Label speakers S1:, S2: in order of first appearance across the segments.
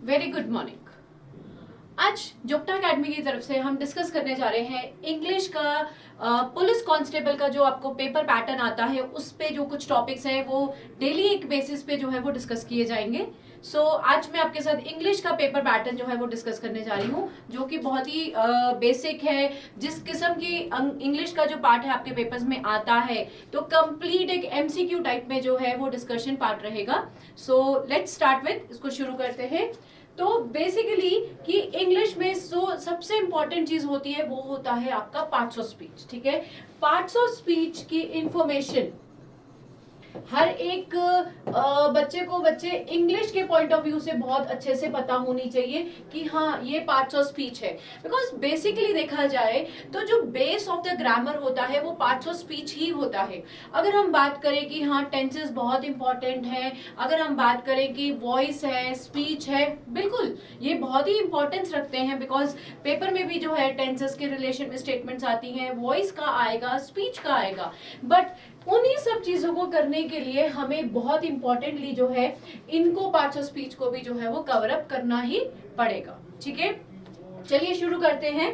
S1: Very good morning. आज जोप्टा academy की तरफ से हम डिस्कस करने जा रहे हैं इंग्लिश का पुलिस कांस्टेबल का जो आपको पेपर पैटर्न आता है उस पे जो कुछ टॉपिक्स हैं वो डेली एक बेसिस पे जो है वो डिस्कस किए जाएंगे। आज मैं आपके साथ इंग्लिश का पेपर पैटर्न जो है वो डिस्कस करने जा रही हूँ जो कि बहुत ही बेसिक है। जिस किस्म की इंग्लिश का जो पार्ट है आपके पेपर्स में आता है तो कंप्लीट एक एमसीक्यू टाइप में जो है वो डिस्कशन पार्ट रहेगा। लेट्स स्टार्ट विद, इसको शुरू करते हैं। तो बेसिकली कि इंग्लिश में सबसे इंपॉर्टेंट चीज होती है वो होता है आपका पार्ट्स ऑफ स्पीच। ठीक है, पार्ट्स ऑफ स्पीच की इंफॉर्मेशन हर एक बच्चे इंग्लिश के पॉइंट ऑफ व्यू से बहुत अच्छे से पता होनी चाहिए कि हाँ ये पार्ट्स ऑफ स्पीच है। बिकॉज बेसिकली देखा जाए तो जो बेस ऑफ द ग्रामर होता है वो पार्ट्स ऑफ स्पीच ही होता है। अगर हम बात करें कि हाँ टेंसेस बहुत इंपॉर्टेंट है, अगर हम बात करें कि वॉइस है, स्पीच है, बिल्कुल ये बहुत ही इंपॉर्टेंस रखते हैं। बिकॉज पेपर में भी जो है टेंसेस के रिलेशन में स्टेटमेंट्स आती हैं, वॉइस का आएगा, स्पीच का आएगा। बट उन्हीं सब चीजों को करने के लिए हमें बहुत इंपॉर्टेंटली जो है इनको पार्ट्स ऑफ स्पीच को भी जो है वो कवर अप करना ही पड़ेगा। ठीक है, चलिए शुरू करते हैं।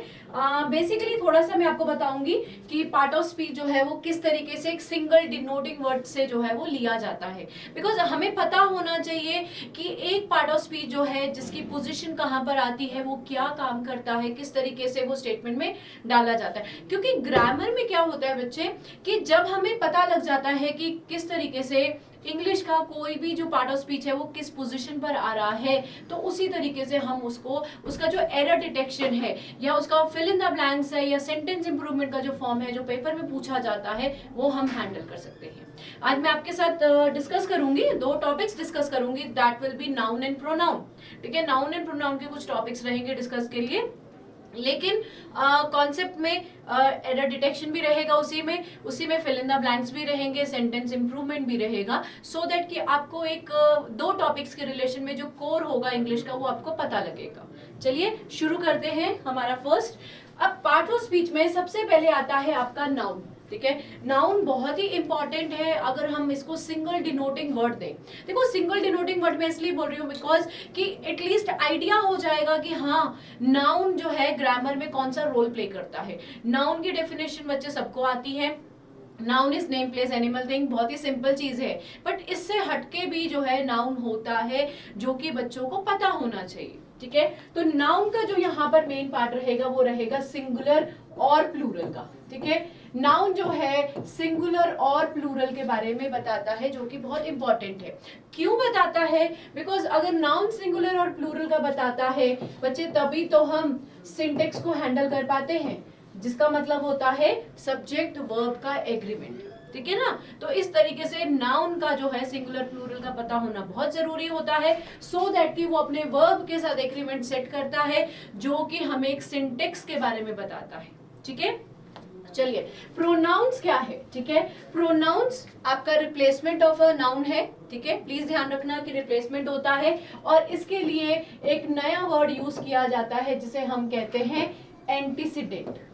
S1: बेसिकली थोड़ा सा मैं आपको बताऊंगी कि पार्ट ऑफ स्पीच जो है वो किस तरीके से एक सिंगल डिनोटिंग वर्ड से जो है वो लिया जाता है। बिकॉज हमें पता होना चाहिए कि एक पार्ट ऑफ स्पीच जो है जिसकी पोजीशन कहाँ पर आती है, वो क्या काम करता है, किस तरीके से वो स्टेटमेंट में डाला जाता है। क्योंकि ग्रामर में क्या होता है बच्चे कि जब हमें पता लग जाता है कि किस तरीके से इंग्लिश का कोई भी जो पार्ट ऑफ स्पीच है वो किस पोजीशन पर आ रहा है, तो उसी तरीके से हम उसका जो एरर डिटेक्शन है या उसका फिल इन द ब्लैंक्स है या सेंटेंस इंप्रूवमेंट का जो फॉर्म है जो पेपर में पूछा जाता है वो हम हैंडल कर सकते हैं। आज मैं आपके साथ डिस्कस करूंगी, दो टॉपिक्स डिस्कस करूंगी, that will B noun and pronoun. ठीक है, नाउन एंड प्रोनाउन के कुछ टॉपिक्स रहेंगे डिस्कस के लिए, लेकिन कॉन्सेप्ट में एरर डिटेक्शन भी रहेगा, उसी में फिल इन द ब्लैंक्स भी रहेंगे, सेंटेंस इंप्रूवमेंट भी रहेगा, सो दैट कि आपको एक दो टॉपिक्स के रिलेशन में जो कोर होगा इंग्लिश का वो आपको पता लगेगा। चलिए शुरू करते हैं हमारा फर्स्ट। अब पार्ट ऑफ स्पीच में सबसे पहले आता है आपका नाउन। ठीक है, नाउन बहुत ही इंपॉर्टेंट है। अगर हम इसको सिंगल डिनोटिंग वर्ड दें, देखो सिंगल डिनोटिंग वर्ड मैं इसलिए बोल रही हूँ बिकॉज कि एटलीस्ट आइडिया हो जाएगा कि हाँ नाउन जो है ग्रामर में कौन सा रोल प्ले करता है। नाउन की डेफिनेशन बच्चे सबको आती है, noun is name place animal thing, बहुत ही सिंपल चीज है। बट इससे हटके भी जो है नाउन होता है जो कि बच्चों को पता होना चाहिए। ठीक है, तो नाउन का जो यहाँ पर मेन पार्ट रहेगा वो रहेगा सिंगुलर और प्लूरल का। ठीक है, नाउन जो है सिंगुलर और प्लूरल के बारे में बताता है जो कि बहुत इंपॉर्टेंट है। क्यों बताता है? बिकॉज अगर नाउन सिंगुलर और प्लूरल का बताता है बच्चे तभी तो हम सिंटेक्स को हैंडल कर पाते हैं, जिसका मतलब होता है सब्जेक्ट वर्ब का एग्रीमेंट। ठीक है ना, तो इस तरीके से नाउन का जो है सिंगुलर प्लूरल का पता होना बहुत जरूरी होता है, सो दैट कि वो अपने वर्ब के साथ एग्रीमेंट सेट करता है जो कि हमें एक सिंटेक्स के बारे में बताता है। ठीक है, चलिए प्रोनाउंस क्या है? ठीक है, प्रोनाउंस आपका रिप्लेसमेंट ऑफ अ नाउन है। ठीक है, प्लीज ध्यान रखना कि रिप्लेसमेंट होता है और इसके लिए एक नया वर्ड यूज किया जाता है जिसे हम कहते हैं एंटीसीडेंट।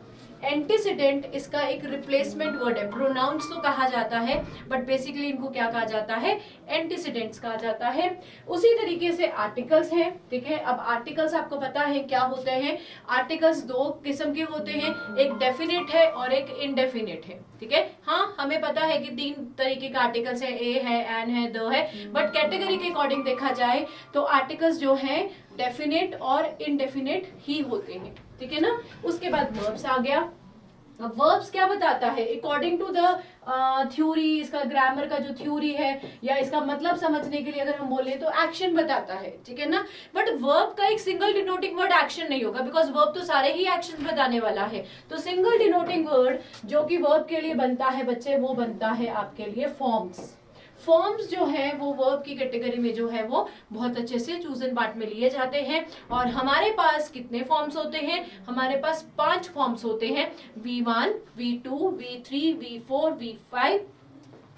S1: एंटीसीडेंट इसका एक रिप्लेसमेंट वर्ड है। प्रोनाउंस तो कहा जाता है बट बेसिकली इनको क्या कहा जाता है? एंटीसीडेंट्स कहा जाता है। उसी तरीके से आर्टिकल्स हैं। ठीक है, अब आर्टिकल्स आपको पता है क्या होते हैं? आर्टिकल्स दो किस्म के होते हैं, एक डेफिनेट है और एक इनडेफिनेट है। ठीक है, हाँ हमें पता है कि तीन तरीके का आर्टिकल्स है, ए है, एन है, द है, बट कैटेगरी के अकॉर्डिंग देखा जाए तो आर्टिकल्स जो है डेफिनेट और इनडेफिनेट ही होते हैं। ठीक है ना, उसके बाद वर्ब्स आ गया। वर्ब्स क्या बताता है? अकॉर्डिंग टू द थ्योरी, इसका ग्रामर का जो थ्योरी है या इसका मतलब समझने के लिए अगर हम बोले तो एक्शन बताता है। ठीक है ना, बट वर्ब का एक सिंगल डिनोटिंग वर्ड एक्शन नहीं होगा बिकॉज वर्ब तो सारे ही एक्शन बताने वाला है। तो सिंगल डिनोटिंग वर्ड जो कि वर्ब के लिए बनता है बच्चे, वो बनता है आपके लिए फॉर्म्स। फॉर्म्स जो है वो वर्ब की कैटेगरी में जो है वो बहुत अच्छे से चूजन पार्ट में लिए जाते हैं। और हमारे पास कितने फॉर्म्स होते हैं? हमारे पास 5 फॉर्म्स होते हैं, V1, V2, V3, V4, V5।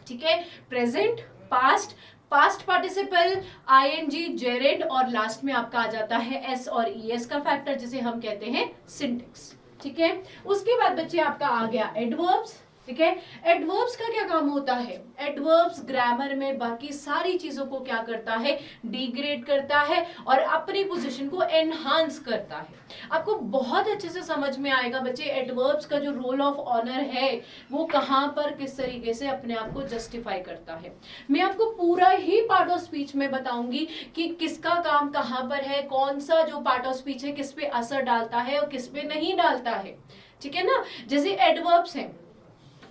S1: ठीक है, present, past, past participle, ING, gerund और लास्ट में आपका आ जाता है एस और ईएस का फैक्टर जिसे हम कहते हैं सिंटेक्स। ठीक है, उसके बाद बच्चे आपका आ गया एडवर्ब्स। ठीक है। एडवर्ब्स का क्या काम होता है? एडवर्ब्स ग्रामर में बाकी सारी चीजों को क्या करता है? डिग्रेड करता है और अपनी पोजीशन को एनहांस करता है। आपको बहुत अच्छे से समझ में आएगा बच्चे एडवर्ब्स का जो रोल ऑफ ऑनर है वो कहां पर किस तरीके से अपने आप को जस्टिफाई करता है। मैं आपको पूरा ही पार्ट ऑफ स्पीच में बताऊंगी कि किसका काम कहां पर है, कौन सा जो पार्ट ऑफ स्पीच है किस पे असर डालता है और किस पे नहीं डालता है। ठीक है ना। जैसे एडवर्ब्स है,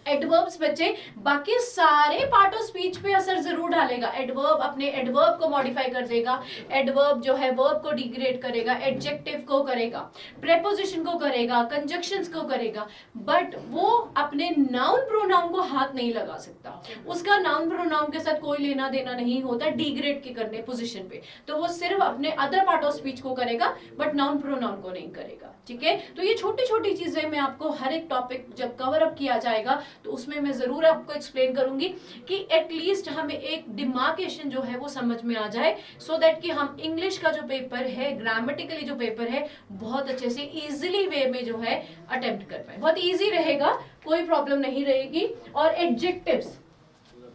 S1: एडवर्ब्स बच्चे बाकी सारे पार्ट ऑफ स्पीच पे असर जरूर डालेगा। एडवर्ब अपने एडवर्ब को मॉडिफाई कर देगा, एडवर्ब जो है वर्ब को डिग्रेड करेगा, एडजेक्टिव को करेगा, प्रेपोजिशन को करेगा, कंजक्शंस को करेगा, बट वो अपने नाउन प्रोनाउन को हाथ नहीं लगा सकता। उसका नाउन प्रोनाउन के साथ कोई लेना देना नहीं होता डिग्रेड के करने पोजिशन पे, तो वो सिर्फ अपने अदर पार्ट ऑफ स्पीच को करेगा बट नाउन प्रोनाउन को नहीं करेगा। ठीक है। तो ये छोटी छोटी चीजें मैं आपको हर एक टॉपिक जब कवर अप किया जाएगा तो उसमें मैं जरूर आपको एक्सप्लेन करूंगी कि एटलीस्ट हमें एक डिमार्केशन जो है वो समझ में आ जाए, सो दैट कि हम इंग्लिश का जो पेपर है, ग्रामेटिकली जो पेपर है, बहुत अच्छे से इजीली वे में जो है अटेम्प्ट कर पाए। बहुत इजी रहेगा, कोई प्रॉब्लम नहीं रहेगी। और एडजेक्टिव्स,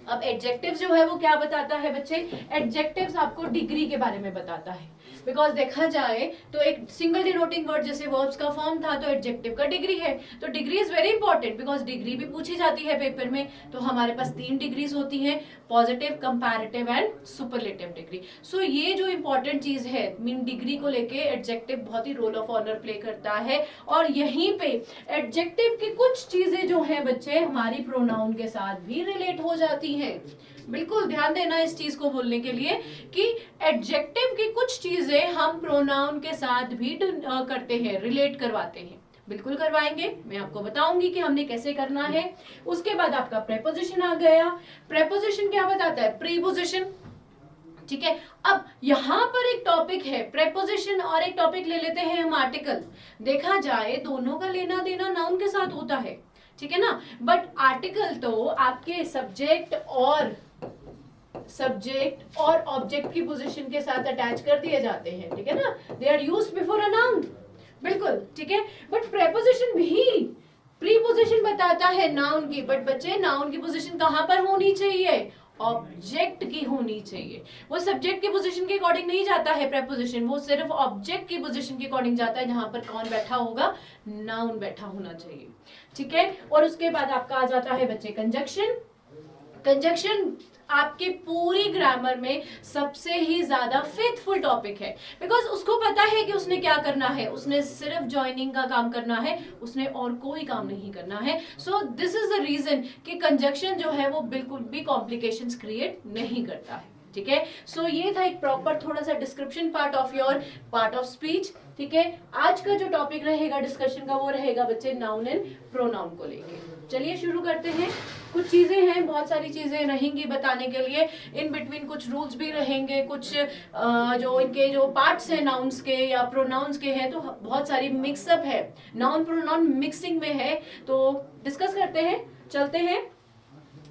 S1: अब एडजेक्टिव्स जो है वो क्या बताता है बच्चे? एडजेक्टिव्स आपको डिग्री के बारे में बताता है। बिकॉज देखा जाए तो एक सिंगल डिनोटिंग वर्ड जैसे वर्ब्स का फॉर्म था तो एडजेक्टिव का डिग्री है, तो degree is very important because degree भी पूछी जाती है पेपर में। तो हमारे पास 3 डिग्रीज होती हैं, positive, comparative and superlative degree. So ये जो इंपॉर्टेंट चीज है मीन डिग्री को लेके एडजेक्टिव बहुत ही रोल ऑफ ऑनर प्ले करता है। और यहीं पे एडजेक्टिव की कुछ चीजें जो है बच्चे हमारी प्रोनाउन के साथ भी रिलेट हो जाती हैं। बिल्कुल ध्यान देना इस चीज को बोलने के लिए कि एडजेक्टिव की कुछ चीजें हम प्रोनाउन के साथ भी करते हैं, रिलेट करवाते हैं। बिल्कुल करवाएंगे, मैं आपको बताऊंगी कि हमने कैसे करना है। उसके बाद आपका प्रेपोजिशन आ गया। प्रेपोजिशन क्या बताता है? प्रीपोजिशन। ठीक है। अब यहां पर एक टॉपिक है प्रेपोजिशन और एक टॉपिक ले लेते हैं हम आर्टिकल। देखा जाए दोनों का लेना देना नाउन के साथ होता है, ठीक है ना, बट आर्टिकल तो आपके सब्जेक्ट और ऑब्जेक्ट की पोजीशन के साथ अटैच कर दिए जाते हैं। ठीक है ना, they are used before a noun. बिल्कुल ठीक है। बट प्रेपोजिशन भी प्रीपोजिशन बताता है नाउन की, बट बच्चे नाउन की पोजीशन कहां पर होनी चाहिए? ऑब्जेक्ट की होनी चाहिए। वो सब्जेक्ट की पोजीशन के अकॉर्डिंग नहीं जाता है प्रेपोजिशन, वो सिर्फ ऑब्जेक्ट की पोजीशन के अकॉर्डिंग जाता है जहां पर कौन बैठा होगा? नाउन बैठा होना चाहिए। ठीक है। और उसके बाद आपका आ जाता है बच्चे कंजक्शन। कंजक्शन आपके पूरी ग्रामर में सबसे ही ज्यादा फेथफुल टॉपिक है, बिकॉज उसको पता है कि उसने क्या करना है, उसने सिर्फ ज्वाइनिंग का काम करना है, उसने और कोई काम नहीं करना है। So this is the reason कि कंजक्शन जो है वो बिल्कुल भी कॉम्प्लिकेशंस क्रिएट नहीं करता है। ठीक है। सो ये था एक प्रॉपर थोड़ा सा description part of your part of speech. ठीक है। आज का जो टॉपिक रहेगा डिस्कशन का वो रहेगा बच्चे नाउन एंड प्रोनाउन को लेके। चलिए शुरू करते हैं। कुछ चीजें हैं, बहुत सारी चीजें रहेंगी बताने के लिए, इन बिटवीन कुछ रूल्स भी रहेंगे, कुछ जो इनके जो पार्ट्स हैं नाउन्स के या प्रोनाउंस के हैं, तो बहुत सारी मिक्सअप है, नाउन प्रोनाउन मिक्सिंग में है, तो डिस्कस करते हैं, चलते हैं।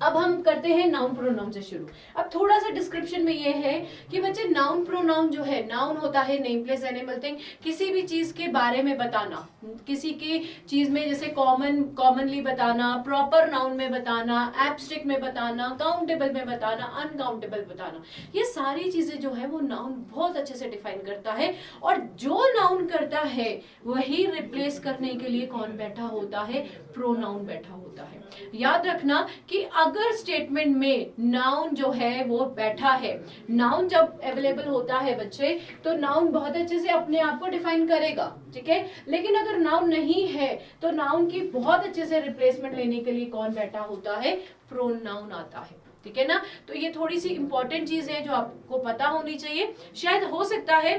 S1: अब हम करते हैं नाउन प्रोनाउन से शुरू। अब थोड़ा सा डिस्क्रिप्शन में ये है कि बच्चे नाउन प्रोनाउन जो है, नाउन होता है नेम प्लेस एनिमल थिंग, किसी भी चीज के बारे में बताना, किसी की चीज में जैसे कॉमनली बताना, प्रॉपर नाउन में बताना, एब्स्ट्रैक्ट में बताना, काउंटेबल में बताना, अनकाउंटेबल बताना, ये सारी चीजें जो है वो नाउन बहुत अच्छे से डिफाइन करता है। और जो नाउन करता है वही रिप्लेस करने के लिए कौन बैठा होता है? प्रोनाउन बैठा होता है। याद रखना कि अगर स्टेटमेंट में नाउन जो है वो बैठा है, नाउन जब अवेलेबल होता है बच्चे तो नाउन बहुत अच्छे से अपने आप को डिफाइन करेगा। ठीक है। लेकिन अगर नाउन नहीं है तो नाउन की बहुत अच्छे से रिप्लेसमेंट लेने के लिए कौन बैठा होता है? प्रोनाउन आता है। ठीक है ना। तो ये थोड़ी सी इंपॉर्टेंट चीज है जो आपको पता होनी चाहिए। शायद हो सकता है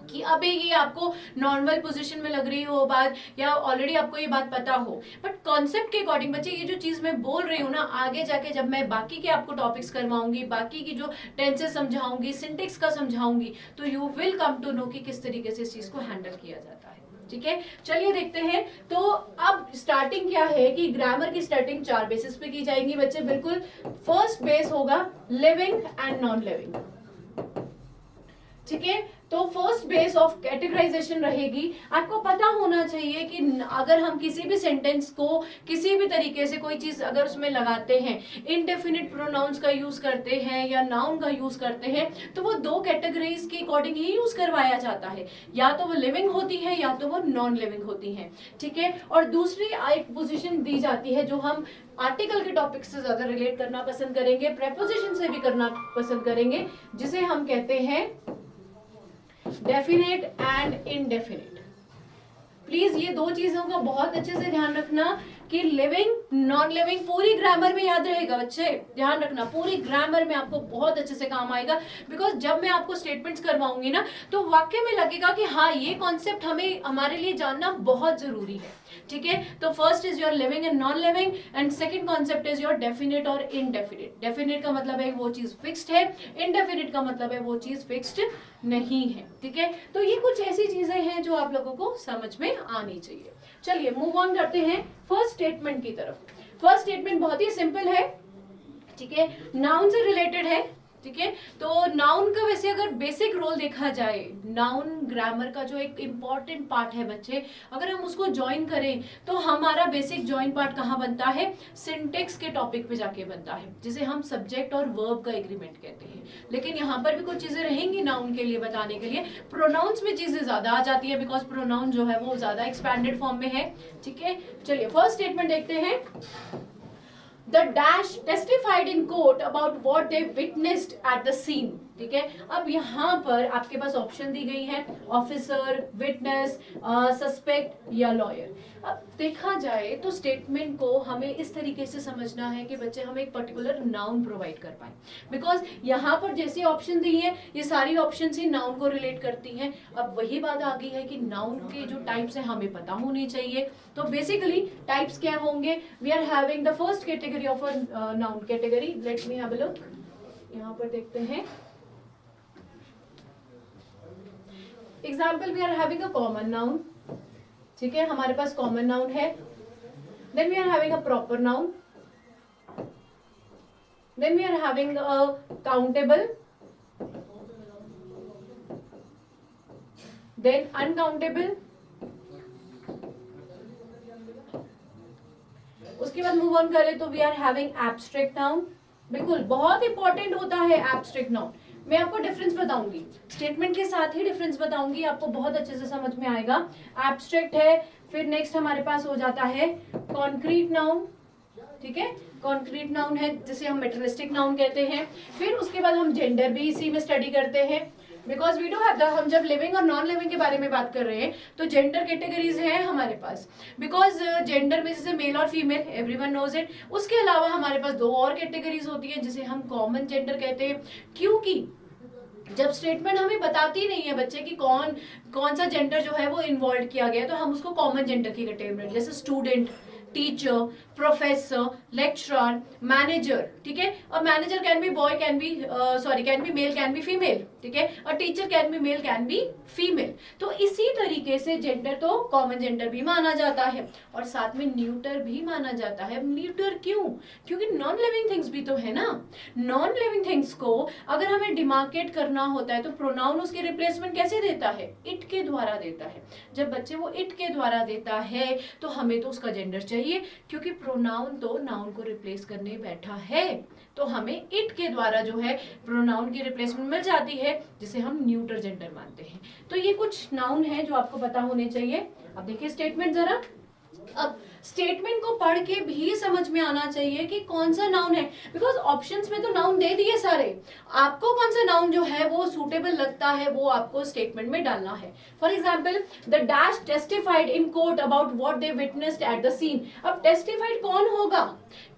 S1: कि अभी ये आपको नॉर्मल पोजीशन में लग रही हो बात, या ऑलरेडी आपको ये बात पता हो, बट कॉन्सेप्ट के अकॉर्डिंग बच्चे ये जो चीज मैं बोल रही हूँ ना, आगे जाके जब मैं बाकी के आपको टॉपिक्स करवाऊंगी, बाकी की जो टेंसेस समझाऊंगी, सिंटेक्स का समझाऊंगी, तो you will come to know कि किस तरीके से इस चीज को हैंडल किया जाता है। ठीक है। चलिए देखते हैं। तो अब स्टार्टिंग क्या है कि ग्रामर की स्टार्टिंग 4 बेसिस पे की जाएगी बच्चे। बिल्कुल फर्स्ट बेस होगा लिविंग एंड नॉन लिविंग। ठीक है। तो फर्स्ट बेस ऑफ कैटेगराइजेशन रहेगी, आपको पता होना चाहिए कि अगर हम किसी भी सेंटेंस को किसी भी तरीके से कोई चीज अगर उसमें लगाते हैं, इनडेफिनिट प्रोनाउंस का यूज करते हैं या नाउन का यूज करते हैं, तो वो दो कैटेगरीज के अकॉर्डिंग ही यूज करवाया जाता है, या तो वो लिविंग होती है या तो वो नॉन लिविंग होती है, ठीक है। और दूसरी एक पोजीशन दी जाती है जो हम आर्टिकल के टॉपिक से ज्यादा रिलेट करना पसंद करेंगे, प्रेपोजिशन से भी करना पसंद करेंगे, जिसे हम कहते हैं डेफिनेट एंड इनडेफिनेट। प्लीज ये दो चीजों का बहुत अच्छे से ध्यान रखना कि लिविंग नॉन लिविंग पूरी ग्रामर में याद रहेगा बच्चे, ध्यान रखना पूरी ग्रामर में आपको बहुत अच्छे से काम आएगा। बिकॉज जब मैं आपको स्टेटमेंट्स करवाऊंगी ना तो वाकई में लगेगा कि हाँ ये कॉन्सेप्ट हमें हमारे लिए जानना बहुत जरूरी है, ठीक है। तो first is your living and non living and second concept is your definite और इनडेफिनेट। डेफिनेट का मतलब है वो चीज फिक्स्ड है, इनडेफिनेट का मतलब है वो चीज फिक्स्ड नहीं है, ठीक है। तो ये कुछ ऐसी चीजें हैं जो आप लोगों को समझ में आनी चाहिए। चलिए मूव ऑन करते हैं फर्स्ट स्टेटमेंट की तरफ। फर्स्ट स्टेटमेंट बहुत ही सिंपल है, ठीक है, नाउन से रिलेटेड है, ठीक है। तो नाउन का वैसे अगर बेसिक रोल देखा जाए, नाउन ग्रामर का जो एक इम्पॉर्टेंट पार्ट है बच्चे, अगर हम उसको ज्वाइन करें तो हमारा बेसिक ज्वाइन पार्ट कहाँ बनता है, सिंटेक्स के टॉपिक पे जाके बनता है, जिसे हम सब्जेक्ट और वर्ब का एग्रीमेंट कहते हैं। लेकिन यहाँ पर भी कुछ चीजें रहेंगी नाउन के लिए बताने के लिए। प्रोनाउंस में चीजें ज्यादा आ जाती है बिकॉज प्रोनाउन जो है वो ज्यादा एक्सपैंडेड फॉर्म में है, ठीक है। चलिए फर्स्ट स्टेटमेंट देखते हैं। The dash testified in court about what they witnessed at the scene, ठीक है। अब यहाँ पर आपके पास ऑप्शन दी गई है, ऑफिसर, विटनेस, सस्पेक्ट या लॉयर। अब देखा जाए तो स्टेटमेंट को हमें इस तरीके से समझना है कि बच्चे हमें एक पर्टिकुलर नाउन प्रोवाइड कर पाए, बिकॉज यहाँ पर जैसे ऑप्शन दी है ये सारी ऑप्शन ही नाउन को रिलेट करती हैं। अब वही बात आ गई है कि नाउन के जो टाइप्स है हमें पता होनी चाहिए। तो बेसिकली टाइप्स क्या होंगे, we are having the first category of a noun category. Let me have a look, यहाँ पर देखते हैं example, we are having a common noun, ठीक है, हमारे पास कॉमन नाउन है। Then we are having a proper noun, then we are having a countable, then uncountable, उसके बाद मूव ऑन करें तो we are having abstract noun. बिल्कुल बहुत इंपॉर्टेंट होता है एब्स्ट्रैक्ट नाउन। मैं आपको डिफरेंस बताऊंगी, स्टेटमेंट के साथ ही डिफरेंस बताऊंगी, आपको बहुत अच्छे से समझ में आएगा। एब्स्ट्रैक्ट है, फिर नेक्स्ट हमारे पास हो जाता है कॉन्क्रीट नाउन, ठीक है, कॉन्क्रीट नाउन है जिसे हम मेटरिस्टिक नाउन कहते हैं। फिर उसके बाद हम जेंडर भी इसी में स्टडी करते हैं, because we do have the, हम जब लिविंग और नॉन लिविंग के बारे में बात कर रहे हैं तो जेंडर कैटेगरीज हैं हमारे पास, बिकॉज जेंडर में जैसे मेल और फीमेल एवरीवन नोज इट। उसके अलावा हमारे पास दो और कैटेगरीज होती है जिसे हम कॉमन जेंडर कहते हैं, क्योंकि जब स्टेटमेंट हमें बताती नहीं है बच्चे कि कौन कौन सा जेंडर जो है वो इन्वॉल्व किया गया, तो हम उसको कॉमन जेंडर की कैटेगरी, जैसे student, teacher, professor, lecturer, manager, ठीक है। और manager can be boy, can be can be male, can be female, ठीक है। और teacher can be male, can be female. तो इसी तरीके से जेंडर तो कॉमन जेंडर भी माना जाता है और साथ में न्यूटर भी माना जाता है। न्यूटर क्यों? क्योंकि नॉन लिविंग थिंग्स भी तो है ना। नॉन लिविंग थिंग्स को अगर हमें डिमार्केट करना होता है तो प्रोनाउन उसके रिप्लेसमेंट कैसे देता है, इट के द्वारा देता है। जब बच्चे वो इट के द्वारा देता है तो हमें तो उसका जेंडर चाहिए, क्योंकि प्रोनाउन तो नाउन को रिप्लेस करने बैठा है, तो हमें इट के द्वारा जो है प्रोनाउन की रिप्लेसमेंट मिल जाती है जिसे हम न्यूटर जेंडर मानते हैं। तो ये कुछ नाउन है जो आपको पता होने चाहिए। अब देखिए स्टेटमेंट जरा, अब स्टेटमेंट को पढ़ के भी समझ में आना चाहिए कि कौन सा नाउन है, बिकॉज ऑप्शंस में तो नाउन दे दिए सारे, आपको कौन सा नाउन जो है वो सूटेबल लगता है वो आपको स्टेटमेंट में डालना है। For example, the dash testified in court about what they witnessed at the scene. अब टेस्टिफाइड कौन होगा,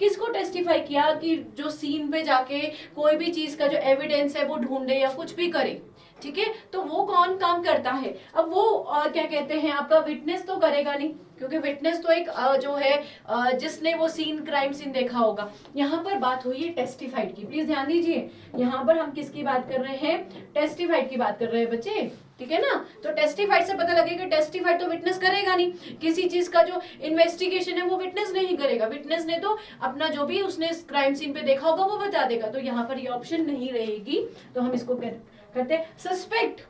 S1: किसको टेस्टिफाई किया, कि जो सीन पे जाके कोई भी चीज का जो एविडेंस है वो ढूंढे या कुछ भी करे, ठीक है। तो वो कौन काम करता है, अब वो क्या कहते हैं, आपका विटनेस तो करेगा नहीं, क्योंकि विटनेस तो एक जो है जिसने वो सीन, क्राइम सीन देखा होगा। यहाँ पर बात हुई है टेस्टिफाइड की, प्लीज ध्यान दीजिए, यहाँ पर हम किसकी बात कर रहे हैं, टेस्टिफाइड की बात कर रहे हैं बच्चे, ठीक है ना। तो टेस्टिफाइड से पता लगे कि टेस्टिफाइड तो विटनेस करेगा नहीं, किसी चीज का जो इन्वेस्टिगेशन है वो विटनेस नहीं करेगा, विटनेस ने तो अपना जो भी उसने क्राइम सीन पे देखा होगा वो बता देगा। तो यहाँ पर ये ऑप्शन नहीं रहेगी, तो हम इसको करते हैं। सस्पेक्ट,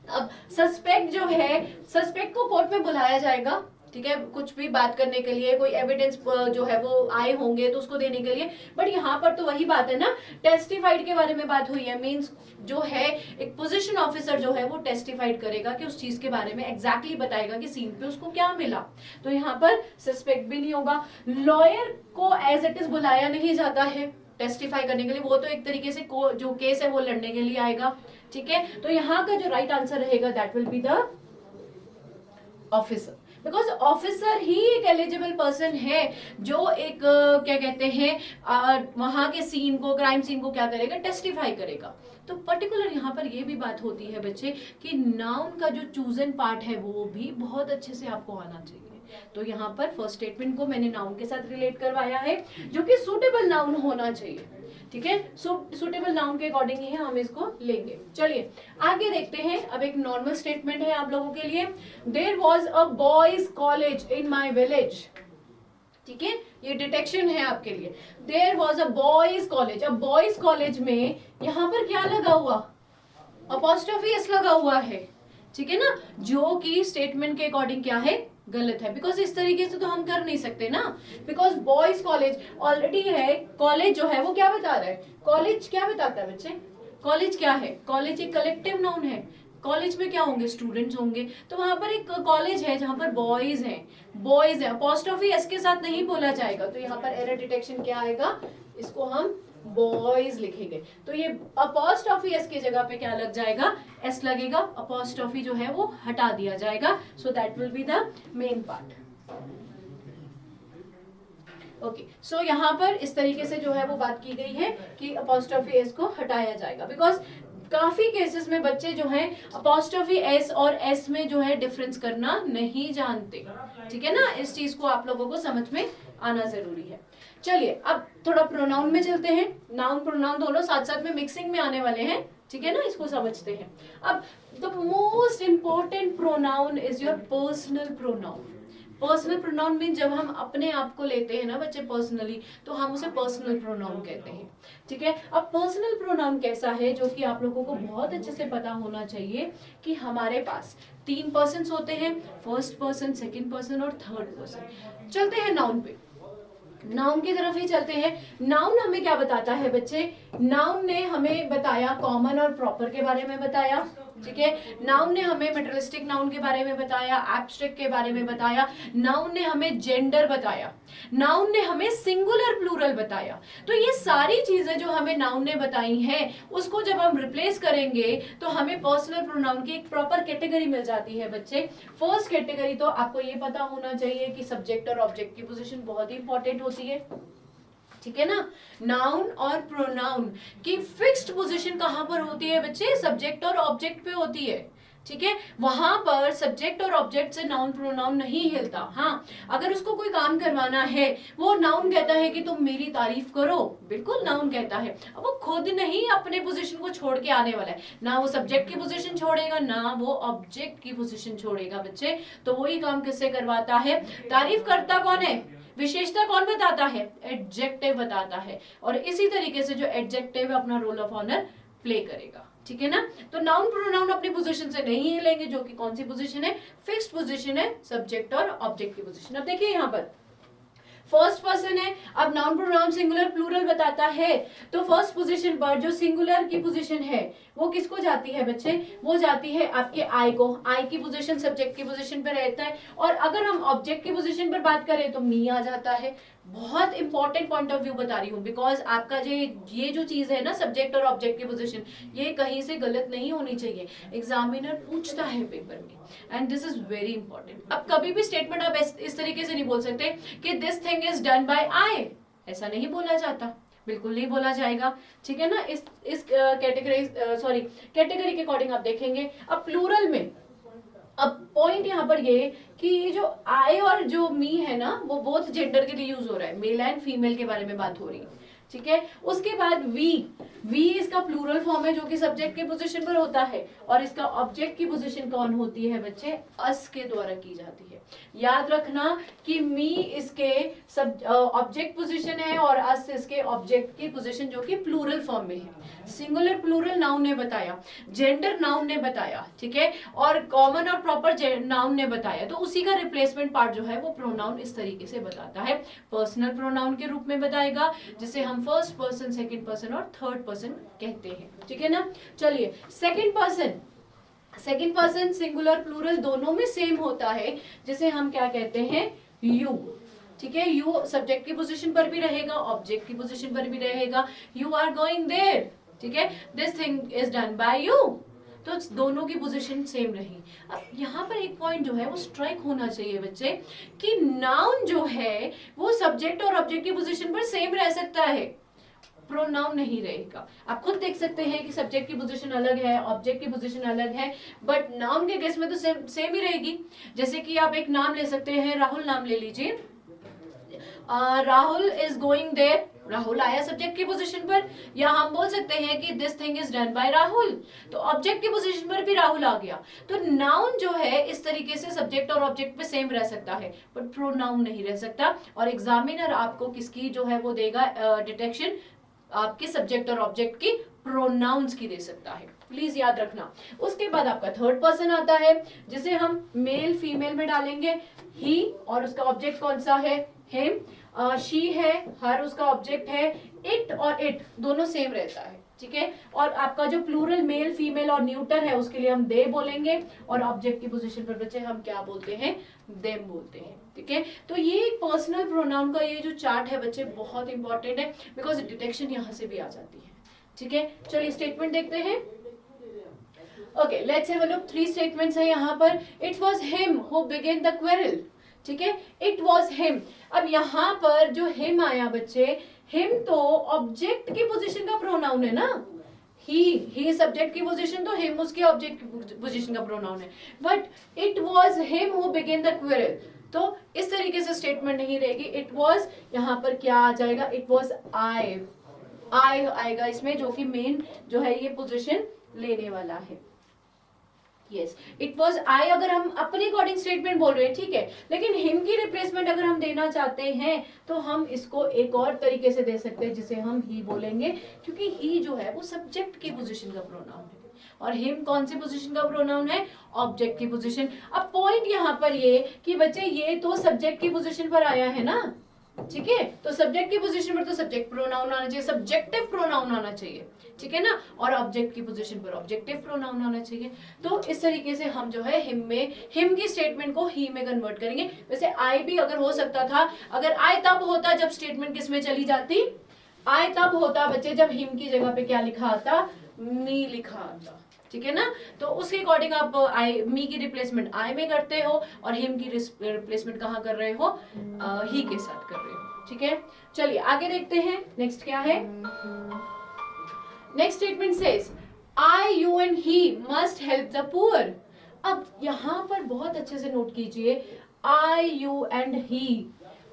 S1: अब सस्पेक्ट जो है, सस्पेक्ट को कोर्ट में बुलाया जाएगा, ठीक है, कुछ भी बात करने के लिए, कोई एविडेंस जो है वो आए होंगे तो उसको देने के लिए। बट यहाँ पर तो वही बात है ना, टेस्टिफाइड के बारे में बात हुई है, मींस जो है एक पोजीशन ऑफिसर जो है वो टेस्टिफाइड करेगा कि उस चीज के बारे में एग्जैक्टली बताएगा कि सीन पे उसको क्या मिला। तो यहाँ पर सस्पेक्ट भी नहीं होगा। लॉयर को एज इट इज बुलाया नहीं जाता है टेस्टिफाई करने के लिए, वो तो एक तरीके से जो केस है वो लड़ने के लिए आएगा, ठीक है। तो यहाँ का जो राइट आंसर रहेगा that will be the officer, because officer ही एक एलिजिबल पर्सन है जो एक क्या कहते हैं वहां के सीन को, क्राइम सीन को क्या करेगा, टेस्टिफाई करेगा। तो पर्टिकुलर यहाँ पर ये भी बात होती है बच्चे कि नाउन का जो चूजन पार्ट है वो भी बहुत अच्छे से आपको आना चाहिए। तो यहाँ पर फर्स्ट स्टेटमेंट को मैंने नाउन के साथ रिलेट करवाया है जो कि सूटेबल नाउन होना चाहिए, ठीक है। सूटेबल नाउन के अकॉर्डिंग ही हम इसको लेंगे। चलिए आगे देखते हैं। अब एक नॉर्मल स्टेटमेंट है आप लोगों के लिए। There was a boys college in my village, ठीक है, ये डिटेक्शन है आपके लिए। There was a boys college, अब बॉयज कॉलेज में यहाँ पर क्या लगा हुआ, अपॉस्ट्रोफी एस लगा हुआ है, ठीक है ना, जो कि स्टेटमेंट के अकॉर्डिंग क्या है, गलत है। बिकॉज इस तरीके से तो हम कर नहीं सकते ना, बिकॉज बॉयज कॉलेज ऑलरेडी है, कॉलेज जो है वो क्या बता रहा है, कॉलेज क्या बताता है बच्चे, कॉलेज क्या है, कॉलेज एक कलेक्टिव नाउन है, कॉलेज में क्या होंगे, स्टूडेंट्स होंगे। तो वहां पर एक कॉलेज है जहां पर बॉयज हैं, बॉयज है, अपॉस्ट्रोफी एस के साथ नहीं बोला जाएगा। तो यहाँ पर एरर डिटेक्शन क्या आएगा, इसको हम बॉयज लिखेंगे। तो ये अपॉस्ट्रोफी एस की जगह पे क्या लग जाएगा, एस लगेगा, अपॉस्ट्रोफी जो है वो हटा दिया जाएगा। So that will be the main part. Okay, so यहाँ पर इस तरीके से जो है वो बात की गई है कि अपॉस्ट्रोफी एस को हटाया जाएगा, बिकॉज काफी केसेस में बच्चे जो हैं अपॉस्ट्रोफी एस और एस में जो है डिफरेंस करना नहीं जानते, ठीक है ना। इस चीज को आप लोगों को समझ में आना जरूरी है। चलिए अब थोड़ा प्रोनाउन में चलते हैं। नाउन प्रोनाउन दोनों साथ साथ में मिक्सिंग में आने वाले हैं, ठीक है ना, इसको समझते हैं। अब the most important pronoun is your personal pronoun. Personal pronoun mean जब हम अपने आप को लेते हैं ना बच्चे पर्सनली, तो हम उसे पर्सनल प्रोनाउन कहते हैं, ठीक है। अब पर्सनल प्रोनाउन कैसा है, जो कि आप लोगों को बहुत अच्छे से पता होना चाहिए कि हमारे पास 3 पर्सन्स होते हैं, फर्स्ट पर्सन, सेकंड पर्सन और थर्ड पर्सन। चलते हैं नाउन पे, नाउन की तरफ ही चलते हैं। नाउन हमें क्या बताता है बच्चे, नाउन ने हमें बताया कॉमन और प्रॉपर के बारे में बताया, ठीक है। नाउन ने हमें मेटरिस्टिक नाउन के बारे में बताया, एब्स्ट्रैक्ट के बारे में बताया, नाउन ने हमें जेंडर बताया, नाउन ने हमें सिंगुलर प्लूरल बताया। तो ये सारी चीजें जो हमें नाउन ने बताई हैं, उसको जब हम रिप्लेस करेंगे तो हमें पर्सनल प्रोनाउन की एक प्रॉपर कैटेगरी मिल जाती है बच्चे। फर्स्ट कैटेगरी तो आपको ये पता होना चाहिए कि सब्जेक्ट और ऑब्जेक्ट की पोजीशन बहुत ही इंपॉर्टेंट होती है, ठीक है ना। नाउन और प्रोनाउन की फिक्स्ड पोजीशन कहां पर होती है बच्चे, सब्जेक्ट और ऑब्जेक्ट पे होती है, ठीक है। वहां पर सब्जेक्ट और ऑब्जेक्ट से नाउन प्रोनाउन नहीं हिलता। हाँ, अगर उसको कोई काम करवाना है, वो नाउन कहता है कि तुम मेरी तारीफ करो, बिल्कुल नाउन कहता है। अब वो खुद नहीं अपने पोजीशन को छोड़ के आने वाला है, ना वो सब्जेक्ट की पोजीशन छोड़ेगा ना वो ऑब्जेक्ट की पोजीशन छोड़ेगा बच्चे। तो वही काम किससे करवाता है, तारीफ करता कौन है, विशेषता कौन बताता है, एडजेक्टिव बताता है। और इसी तरीके से जो एडजेक्टिव अपना रोल ऑफ ऑनर प्ले करेगा, ठीक है ना। तो नाउन प्रोनाउन अपनी पोजीशन से नहीं हिलेंगे, जो कि कौन सी पोजीशन है, फिक्स्ड पोजीशन है, सब्जेक्ट और ऑब्जेक्ट की पोजीशन। अब देखिए यहाँ पर फर्स्ट पर्सन है। अब नाउन प्रोनाउन सिंगुलर प्लूरल बताता है, तो फर्स्ट पोजीशन पर जो सिंगुलर की पोजीशन है वो किसको जाती है बच्चे, वो जाती है आपके आई को। आई की पोजीशन सब्जेक्ट की पोजीशन पर रहता है। और अगर हम ऑब्जेक्ट की पोजीशन पर बात करें तो मी आ जाता है। बहुत इंपॉर्टेंट पॉइंट ऑफ व्यू बता रही हूँ, बिकॉज आपका ये जो चीज है ना, सब्जेक्ट और ऑब्जेक्ट की पोजीशन, ये कहीं से गलत नहीं होनी चाहिए। एग्जामिनर पूछता है पेपर में, and this is very important. अब कभी भी स्टेटमेंट आप इस तरीके से नहीं बोल सकते कि this thing is done by I, ऐसा नहीं बोला जाता, बिल्कुल नहीं बोला जाएगा, ठीक है ना। इस कैटेगरी के अकॉर्डिंग आप देखेंगे। अब प्लूरल में अब पॉइंट यहाँ पर ये कि ये जो आई और जो मी है ना, वो बोथ जेंडर के लिए यूज हो रहा है, मेल एंड फीमेल के बारे में बात हो रही है, ठीक है। उसके बाद वी इसका प्लूरल फॉर्म है जो कि सब्जेक्ट के पोजीशन पर होता है, और इसका ऑब्जेक्ट की पोजीशन कौन होती है बच्चे, अस के द्वारा की जाती है। याद रखना कि मी इसके ऑब्जेक्ट पोजीशन है और अस इसके ऑब्जेक्ट की पोजीशन जो कि प्लूरल फॉर्म में है। सिंगुलर प्लूरल नाउन ने बताया, जेंडर नाउन ने बताया, ठीक है, और कॉमन और प्रॉपर नाउन ने बताया। तो उसी का रिप्लेसमेंट पार्ट जो है वो प्रोनाउन इस तरीके से बताता है, पर्सनल प्रोनाउन के रूप में बताएगा, जिसे हम फर्स्ट पर्सन, सेकंड पर्सन और थर्ड पर्सन कहते हैं, ठीक है ना। चलिए सेकंड पर्सन सिंगुलर प्लूरल दोनों में सेम होता है, जिसे हम क्या कहते हैं, यू, ठीक है। यू सब्जेक्ट की पोजीशन पर भी रहेगा, ऑब्जेक्ट की पोजीशन पर भी रहेगा। यू आर गोइंग देयर, ठीक है, this thing is done bye you, तो दोनों की पोजीशन सेम रही। अब यहाँ पर एक पॉइंट जो है वो स्ट्राइक होना चाहिए बच्चे, कि नाउन जो है वो सब्जेक्ट और ऑब्जेक्ट की पोजीशन पर सेम रह सकता है, प्रोनाउन नहीं रहेगा। आप खुद देख सकते हैं कि सब्जेक्ट की पोजीशन अलग है, ऑब्जेक्ट की पोजीशन अलग है, बट नाउन के केस में तो सेम ही रहेगी। जैसे कि आप एक नाम ले सकते हैं, राहुल नाम ले लीजिए, Rahul is going there, Rahul आया सब्जेक्ट की पोजीशन पर, या हम बोल सकते हैं कि this thing is done bye Rahul, तो ऑब्जेक्ट की पोजीशन पर भी राहुल आ गया। तो नाउन जो है इस तरीके से सब्जेक्ट और ऑब्जेक्ट पे सेम रह सकता है, बट प्रोनाउन नहीं रह सकता। और एग्जामिनर आपको किसकी जो है वो देगा डिटेक्शन, आपके सब्जेक्ट और ऑब्जेक्ट की प्रोनाउंस की दे सकता है, प्लीज याद रखना। उसके बाद आपका थर्ड पर्सन आता है, जिसे हम मेल फीमेल में डालेंगे, ही और उसका ऑब्जेक्ट कौन सा है, हिम, शी है, हर उसका ऑब्जेक्ट है, इट और इट दोनों सेम रहता है, ठीक है। और आपका जो प्लूरल मेल फीमेल और न्यूटर है उसके लिए हम दे बोलेंगे, और ऑब्जेक्ट की पोजीशन पर बच्चे हम क्या बोलते हैं, देम बोलते हैं, ठीक है। तो ये पर्सनल प्रोनाउन का ये जो चार्ट है बच्चे बहुत इंपॉर्टेंट है, बिकॉज डिटेक्शन यहाँ से भी आ जाती है, ठीक है। चलिए स्टेटमेंट देखते हैं। Okay, let's have a look. 3 statements है यहाँ पर। It was him who began the quarrel, ठीक है, इट वाज हिम। अब यहाँ पर जो हिम आया बच्चे, हिम तो ऑब्जेक्ट की पोजीशन का प्रोनाउन है ना, ही सब्जेक्ट की पोजीशन, तो हिम उसके ऑब्जेक्ट की पोजीशन का प्रोनाउन है, but it was him who began the quarrel, तो इस तरीके से स्टेटमेंट नहीं रहेगी। इट वाज, यहाँ पर क्या आ जाएगा, इट वाज आई आएगा इसमें, जो कि मेन जो है ये पोजीशन लेने वाला है। यस, इट वॉज आई अगर हम अपने अकॉर्डिंग स्टेटमेंट बोल रहे हैं, ठीक है, लेकिन हिम की रिप्लेसमेंट अगर हम देना चाहते हैं तो हम इसको एक और तरीके से दे सकते हैं, जिसे हम ही बोलेंगे, क्योंकि ही जो है वो सब्जेक्ट की पोजीशन का प्रोनाउन है, और हिम कौन सी पोजीशन का प्रोनाउन है, ऑब्जेक्ट की पोजीशन। अब पॉइंट यहाँ पर ये कि बच्चे ये तो सब्जेक्ट की पोजीशन पर आया है ना, ठीक है, तो सब्जेक्ट की पोजीशन पर तो सब्जेक्ट प्रोनाउन आना चाहिए, सब्जेक्टिव प्रोनाउन आना चाहिए, ठीक है ना, और ऑब्जेक्ट की पोजीशन पर ऑब्जेक्टिव प्रोनाउन आना चाहिए। तो इस तरीके से हम जो है हिम की स्टेटमेंट को ही में कन्वर्ट करेंगे। वैसे आई भी अगर हो सकता था, अगर आई तब होता जब स्टेटमेंट किस में चली जाती, आई तब होता बच्चे जब हिम की जगह पे क्या लिखा आता, मी लिखा आता, ठीक है ना। तो उसके अकॉर्डिंग आप आई मी की रिप्लेसमेंट आई में करते हो, और हिम की रिप्लेसमेंट कहाँ कर रहे हो, ही के साथ कर रहे हो, ठीक है। चलिए आगे देखते हैं, नेक्स्ट क्या है। Next statement says I, you and he must help the poor. अब यहाँ पर बहुत अच्छे से नोट कीजिए, I, you and he,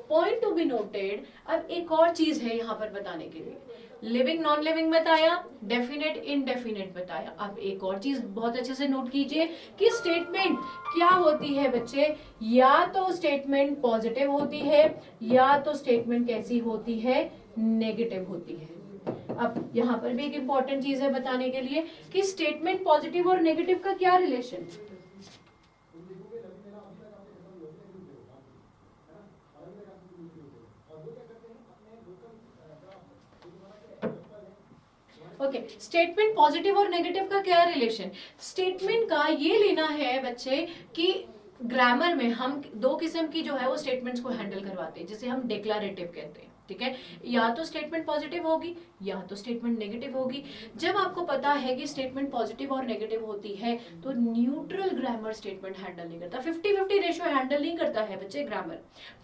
S1: point to be noted. अब एक और चीज है यहाँ पर बताने के लिए, लिविंग नॉन लिविंग बताया, डेफिनेट इनडेफिनेट बताया। अब एक और चीज बहुत अच्छे से नोट कीजिए कि स्टेटमेंट क्या होती है बच्चे, या तो स्टेटमेंट पॉजिटिव होती है, या तो स्टेटमेंट कैसी होती है, नेगेटिव होती है। अब यहाँ पर भी एक इंपॉर्टेंट चीज है बताने के लिए कि स्टेटमेंट पॉजिटिव और नेगेटिव का क्या रिलेशन। ओके, स्टेटमेंट पॉजिटिव और नेगेटिव का क्या रिलेशन। स्टेटमेंट का ये लेना है बच्चे कि ग्रामर में हम 2 किस्म की जो है वो स्टेटमेंट्स को हैंडल करवाते हैं, जिसे हम डिक्लेरेटिव कहते हैं, ठीक है। या तो स्टेटमेंट पॉजिटिव होगी या तो स्टेटमेंट नेगेटिव होगी। जब आपको पता है कि स्टेटमेंट पॉजिटिव और नेगेटिव होती है तो न्यूट्रल ग्रामर स्टेटमेंट हैंडल नहीं करता, 50-50 रेशियो हैंडल नहीं करता है बच्चे ग्रामर।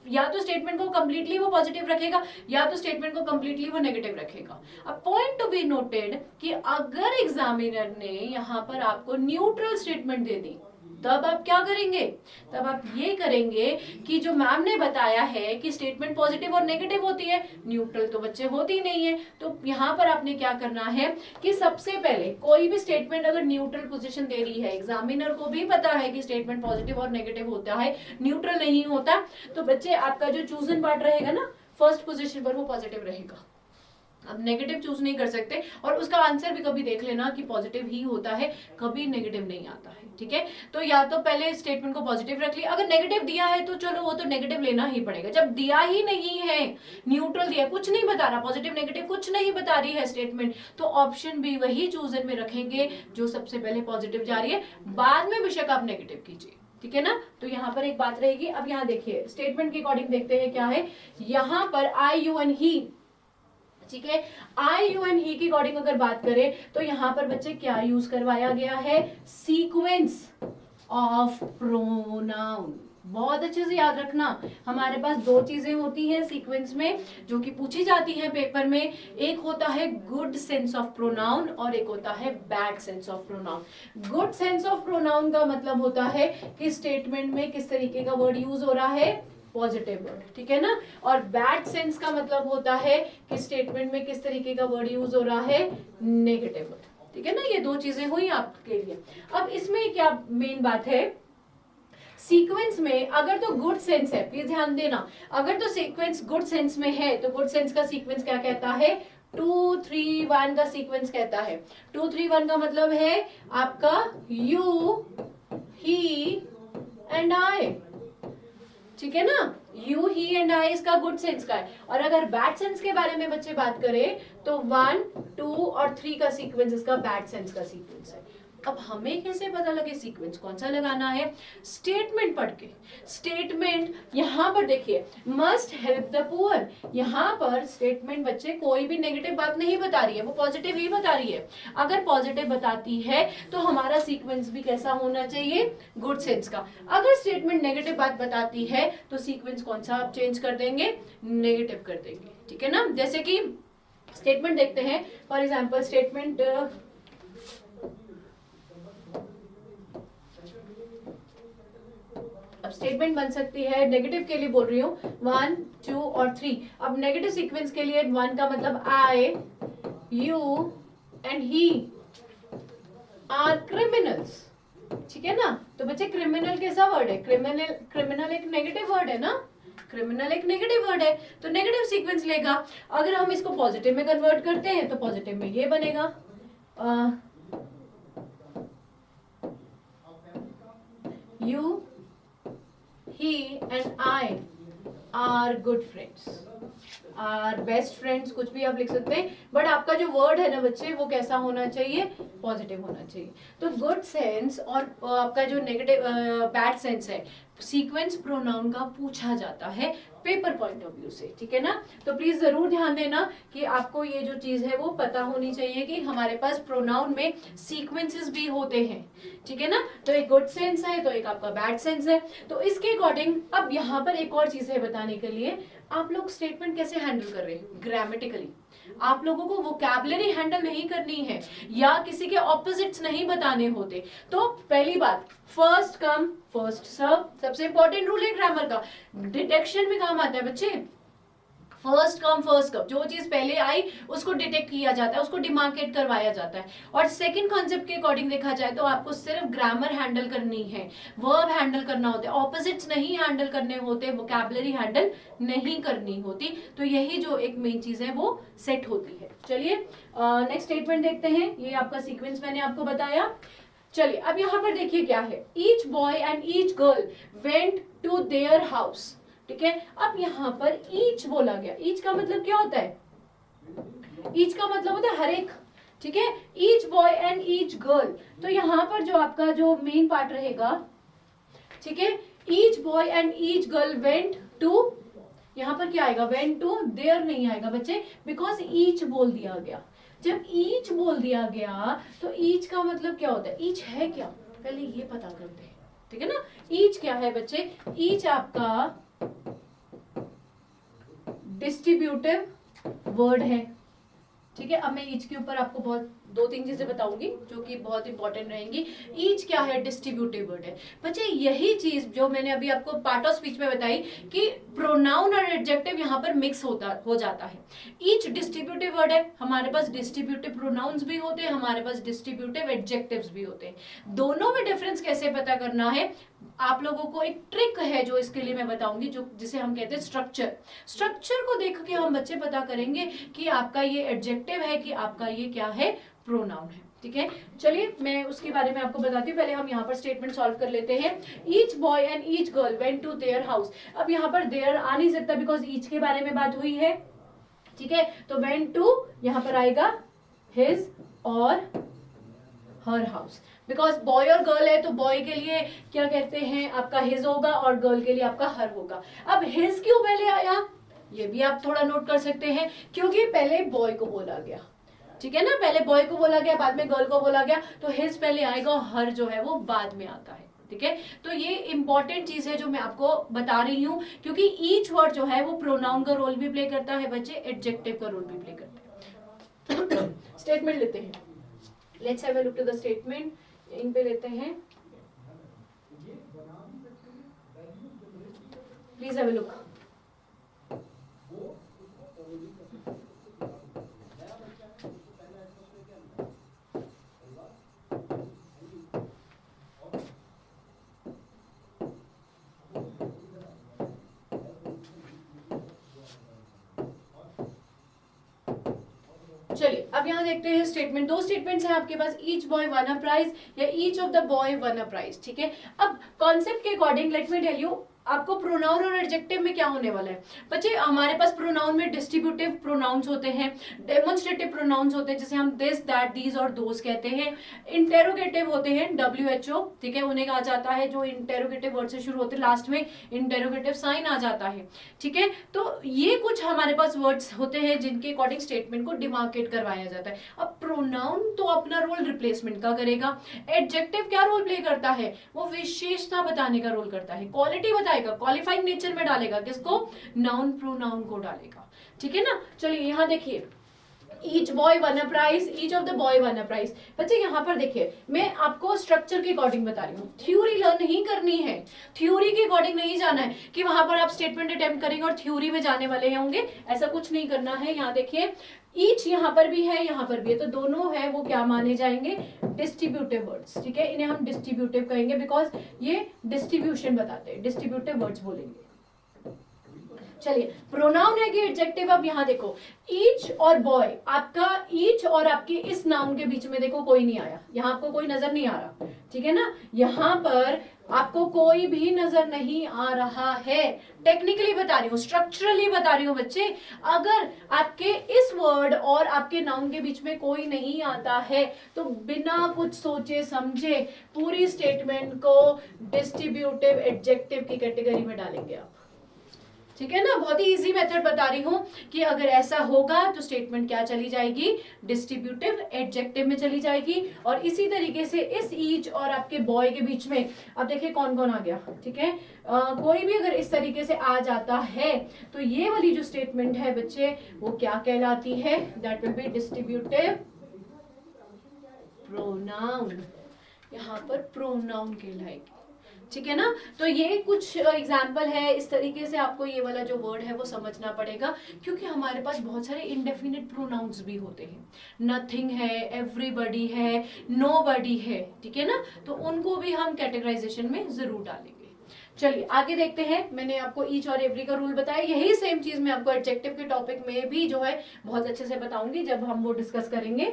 S1: या तो स्टेटमेंट को कंप्लीटली वो पॉजिटिव रखेगा, या तो स्टेटमेंट को कंप्लीटली वो नेगेटिव रखेगा। अब पॉइंट टू बी नोटेड कि अगर एग्जामिनर ने यहाँ पर आपको न्यूट्रल स्टेटमेंट दे दी, तब आप क्या करेंगे, तब आप ये करेंगे कि जो मैम ने बताया है कि स्टेटमेंट पॉजिटिव और नेगेटिव होती है, न्यूट्रल तो बच्चे होती नहीं है। तो यहाँ पर आपने क्या करना है कि सबसे पहले कोई भी स्टेटमेंट अगर न्यूट्रल पोजीशन दे रही है, एग्जामिनर को भी पता है कि स्टेटमेंट पॉजिटिव और नेगेटिव होता है, न्यूट्रल नहीं होता, तो बच्चे आपका जो चूजन पार्ट रहेगा ना फर्स्ट पोजीशन पर वो पॉजिटिव रहेगा। अब नेगेटिव चूज नहीं कर सकते, और उसका आंसर भी कभी देख लेना कि पॉजिटिव ही होता है, कभी नेगेटिव नहीं आता है। ठीक है, तो या तो पहले स्टेटमेंट को पॉजिटिव रख लिया, अगर नेगेटिव दिया है तो चलो वो तो नेगेटिव लेना ही पड़ेगा। जब दिया ही नहीं है, न्यूट्रल दिया, कुछ नहीं बता रहा, पॉजिटिव नेगेटिव कुछ नहीं बता रही है स्टेटमेंट, तो ऑप्शन बी वही चूजन में रखेंगे जो सबसे पहले पॉजिटिव जा रही है, बाद में बेशक आप नेगेटिव कीजिए। ठीक है ना, तो यहाँ पर एक बात रहेगी। अब यहाँ देखिए स्टेटमेंट के अकॉर्डिंग देखते हैं क्या है यहाँ पर, आई यू एंड ही। ठीक है, आई यू एंड ही की अकॉर्डिंग अगर बात करें तो यहाँ पर बच्चे क्या यूज करवाया गया है, सीक्वेंस ऑफ प्रोनाउन। बहुत अच्छे से याद रखना, हमारे पास दो चीजें होती हैं सीक्वेंस में जो कि पूछी जाती है पेपर में, एक होता है गुड सेंस ऑफ प्रोनाउन और एक होता है bad sense of pronoun. Good sense of pronoun का मतलब होता है कि स्टेटमेंट में किस तरीके का वर्ड यूज हो रहा है, पॉजिटिव वर्ड। ठीक है ना, और बैड सेंस का मतलब होता है कि स्टेटमेंट में किस तरीके का वर्ड यूज हो रहा है, नेगेटिव वर्ड। ठीक है ना, ये दो चीजें हुई आपके लिए। अब इसमें क्या मेन बात है, सीक्वेंस में अगर तो गुड सेंस है, प्लीज ध्यान देना, अगर तो सीक्वेंस गुड सेंस में है तो गुड सेंस का सीक्वेंस क्या कहता है, 2 3 1 का सीक्वेंस कहता है। 2 3 1 का मतलब है आपका यू, ही एंड आई। ठीक है ना, यू, ही एंड आई इसका गुड सेंस का है। और अगर बैड सेंस के बारे में बच्चे बात करें तो 1 2 और 3 का सीक्वेंस इसका बैड सेंस का सीक्वेंस है। अब हमें कैसे पता लगे सीक्वेंस कौन सा लगाना है, स्टेटमेंट पढ़ के। स्टेटमेंट यहाँ पर देखिए, मस्ट हेल्प द पुअर, यहाँ पर स्टेटमेंट बच्चे कोई भी नेगेटिव बात नहीं बता रही है, वो पॉजिटिव ही बता रही है। अगर पॉजिटिव बताती है तो हमारा सीक्वेंस भी कैसा होना चाहिए, गुड सेंस का। अगर स्टेटमेंट नेगेटिव बात बताती है तो सीक्वेंस कौन सा आप चेंज कर देंगे, नेगेटिव कर देंगे। ठीक है ना, जैसे कि स्टेटमेंट देखते हैं, फॉर एग्जाम्पल स्टेटमेंट अब स्टेटमेंट बन सकती है, नेगेटिव के लिए बोल रही हूँ 1 2 और 3। अब नेगेटिव सीक्वेंस के लिए 1 का मतलब I you and he are criminals. ठीक है ना, तो बच्चे क्रिमिनल कैसा वर्ड है, क्रिमिनल एक नेगेटिव वर्ड है ना, क्रिमिनल एक नेगेटिव वर्ड है, तो नेगेटिव सीक्वेंस लेगा। अगर हम इसको पॉजिटिव में कन्वर्ट करते हैं तो पॉजिटिव में ये बनेगा, you, he and I are good friends, are best friends, कुछ भी आप लिख सकते हैं, बट आपका जो वर्ड है ना बच्चे वो कैसा होना चाहिए, पॉजिटिव होना चाहिए। तो गुड सेंस और आपका जो नेगेटिव बैड सेंस है, सीक्वेंस प्रोनाउन का पूछा जाता है पेपर पॉइंट ऑफ व्यू से। ठीक है ना, तो प्लीज जरूर ध्यान देना कि आपको ये जो चीज है वो पता होनी चाहिए कि हमारे पास प्रोनाउन में सीक्वेंसेस भी होते हैं। ठीक है ना, तो एक गुड सेंस है तो एक आपका बैड सेंस है। तो इसके अकॉर्डिंग अब यहाँ पर एक और चीज है बताने के लिए, आप लोग स्टेटमेंट कैसे हैंडल कर रहे हैं ग्रामेटिकली। आप लोगों को वोकैबुलरी हैंडल नहीं करनी है या किसी के ऑपोजिट्स नहीं बताने होते। तो पहली बात, फर्स्ट कम फर्स्ट सर्व, सबसे इंपॉर्टेंट रूल है ग्रामर का, डिटेक्शन में काम आता है बच्चे। फर्स्ट कम फर्स्ट सर्व, जो चीज पहले आई उसको डिटेक्ट किया जाता है, उसको डिमार्केट करवाया जाता है। और सेकंड कॉन्सेप्ट के अकॉर्डिंग देखा जाए तो आपको सिर्फ ग्रामर हैंडल करनी है, वर्ब हैंडल करना होता है, ऑपोजिट्स नहीं हैंडल करने होते, वोकैबुलरी हैंडल नहीं करनी होती। तो यही जो एक मेन चीज है वो सेट होती है। चलिए नेक्स्ट स्टेटमेंट देखते हैं, ये आपका सीक्वेंस मैंने आपको बताया। चलिए अब यहाँ पर देखिए क्या है, each boy and each girl went to their house. ठीक है, अब यहाँ पर ईच बोला गया, ईच का मतलब क्या होता है, ईच का मतलब होता है हर एक। ठीक है, each boy and each girl, तो यहाँ पर जो आपका जो मेन पार्ट रहेगा, ठीक है, each boy and each girl went to, यहाँ पर क्या आएगा, वेंट टू देयर नहीं आएगा बच्चे, बिकॉज ईच बोल दिया गया। जब ईच बोल दिया गया तो ईच का मतलब क्या होता है, ईच है क्या, पहले ये पता करते हैं। ठीक है ना, ईच क्या है बच्चे, ईच आपका डिस्ट्रीब्यूटिव वर्ड है। ठीक है, अब मैं ईच के ऊपर आपको बहुत दो तीन चीजें बताऊंगी जो कि बहुत इंपॉर्टेंट रहेंगी। ईच क्या है? डिस्ट्रीब्यूटिव वर्ड है बच्चे। यही चीज जो मैंने अभी आपको पार्ट ऑफ स्पीच में बताई कि प्रोनाउन और एडजेक्टिव यहाँ पर मिक्स हो जाता है। ईच डिस्ट्रीब्यूटिव वर्ड है, हमारे पास डिस्ट्रीब्यूटिव प्रोनाउंस भी होते हैं, हमारे पास डिस्ट्रीब्यूटिव एडजेक्टिव्स भी होते हैं। दोनों में डिफरेंस कैसे पता करना है, आप लोगों को एक ट्रिक है जो इसके लिए मैं बताऊंगी, जो जिसे हम कहते हैं स्ट्रक्चर। स्ट्रक्चर को देख के हम बच्चे पता करेंगे कि आपका ये एडजेक्टिव है कि आपका ये क्या है, प्रोनाउन है। ठीक है, चलिए मैं उसके बारे में आपको बताती हूँ। पहले हम यहाँ पर स्टेटमेंट सॉल्व कर लेते हैं। Each boy and each girl went to their house. अब यहाँ पर देयर आ नहीं सकता बिकॉज ईच के बारे में बात हुई है। ठीक है, तो वेंट टू यहाँ पर आएगा हिज और हर हाउस, बिकॉज बॉय और गर्ल है तो बॉय के लिए क्या कहते हैं, आपका हिज होगा और गर्ल के लिए आपका हर होगा। अब हिज क्यों पहले आया, ये भी आप थोड़ा नोट कर सकते हैं, क्योंकि पहले बॉय को बोला गया। ठीक है ना, पहले बॉय को बोला गया, बाद में गर्ल को बोला गया, तो हिज पहले आएगा और हर जो है वो बाद में आता है। ठीक है, तो ये इंपॉर्टेंट चीज है जो मैं आपको बता रही हूँ, क्योंकि ईच वर्ड जो है वो प्रोनाउन का रोल भी प्ले करता है बच्चे, एडजेक्टिव का रोल भी प्ले करता है। स्टेटमेंट लेते हैं, let's have a look to the statement. इन पे लेते हैं, प्लीज हैव अ लुक। चलिए अब यहाँ देखते हैं स्टेटमेंट। दो स्टेटमेंट्स हैं आपके पास, each boy won a prize या each of the boy won a prize. ठीक है, अब कॉन्सेप्ट के according let me tell you आपको प्रोनाउन और एडजेक्टिव में क्या होने वाला है बच्चे। हमारे पास प्रोनाउन में डिस्ट्रीब्यूटिव प्रोनाउंस होते हैं, डेमोन्स्ट्रेटिव प्रोनाउंस होते हैं, जैसे हम दिस दैट दीज और दोस कहते हैं। इंटेरोगेटिव होते हैं, WHO। ठीक है, उन्हें कहा जाता है जो इंटेरोगेटिव वर्ड से शुरू होते हैं, लास्ट में इंटेरोगेटिव साइन आ जाता है। ठीक है, तो ये कुछ हमारे पास वर्ड्स होते हैं जिनके अकॉर्डिंग स्टेटमेंट को डिमार्केट करवाया जाता है। अब प्रोनाउन तो अपना रोल रिप्लेसमेंट का करेगा, एडजेक्टिव क्या रोल प्ले करता है, वो विशेषता बताने का रोल करता है, क्वालिटी बताएगा, क्वालिफाइंग नेचर में डालेगा, किसको, नाउन प्रोनाउन को डालेगा। ठीक है ना, चलिए यहाँ देखिए, each boy won a prize, each of the boy won a prize. बच्चे यहाँ पर देखिए, मैं आपको स्ट्रक्चर के अकॉर्डिंग बता रही हूँ, थ्योरी लर्न ही करनी है, थ्योरी के अकॉर्डिंग नहीं जाना है कि वहां पर आप स्टेटमेंट अटेम्प्ट करेंगे और थ्योरी में जाने वाले होंगे, ऐसा कुछ नहीं करना है। यहाँ देखिए, ईच यहाँ पर भी है, यहाँ पर भी है, तो दोनों है वो क्या माने जाएंगे, डिस्ट्रीब्यूटिव वर्ड्स। ठीक है, इन्हें हम डिस्ट्रीब्यूटिव कहेंगे बिकॉज ये डिस्ट्रीब्यूशन बताते हैं, डिस्ट्रीब्यूटिव वर्ड्स बोलेंगे। चलिए, प्रोनाउन है कि एडजेक्टिव। अब यहाँ देखो, ईच और बॉय, आपका ईच और आपके इस नाउन के बीच में देखो कोई नहीं आया, यहाँ आपको कोई नजर नहीं आ रहा। ठीक है ना, यहाँ पर आपको कोई भी नजर नहीं आ रहा है। टेक्निकली बता रही हूँ, स्ट्रक्चरली बता रही हूँ बच्चे। अगर आपके इस वर्ड और आपके नाउन के बीच में कोई नहीं आता है तो बिना कुछ सोचे समझे पूरी स्टेटमेंट को डिस्ट्रीब्यूटिव एडजेक्टिव की कैटेगरी में डालेंगे आप। ठीक है ना, बहुत ही इजी मेथड बता रही हूं कि अगर ऐसा होगा तो स्टेटमेंट क्या चली जाएगी, डिस्ट्रीब्यूटिव एडजेक्टिव में चली जाएगी। और इसी तरीके से इस ईच और आपके बॉय के बीच में अब देखिए कौन कौन आ गया। ठीक है, कोई भी अगर इस तरीके से आ जाता है तो ये वाली जो स्टेटमेंट है बच्चे वो क्या कहलाती है, that will B distributive pronoun. यहाँ पर प्रोनाउन कहलाएगी। ठीक है ना, तो ये कुछ एग्जाम्पल है, इस तरीके से आपको ये वाला जो वर्ड है वो समझना पड़ेगा, क्योंकि हमारे पास बहुत सारे इंडेफिनिट प्रोनाउंस भी होते हैं, नथिंग है, एवरीबॉडी है, नोबडी है। ठीक है ना, तो उनको भी हम कैटेगराइजेशन में जरूर डालेंगे। चलिए आगे देखते हैं। मैंने आपको ईच और एवरी का रूल बताया, यही सेम चीज मैं आपको एडजेक्टिव के टॉपिक में भी जो है बहुत अच्छे से बताऊंगी जब हम वो डिस्कस करेंगे।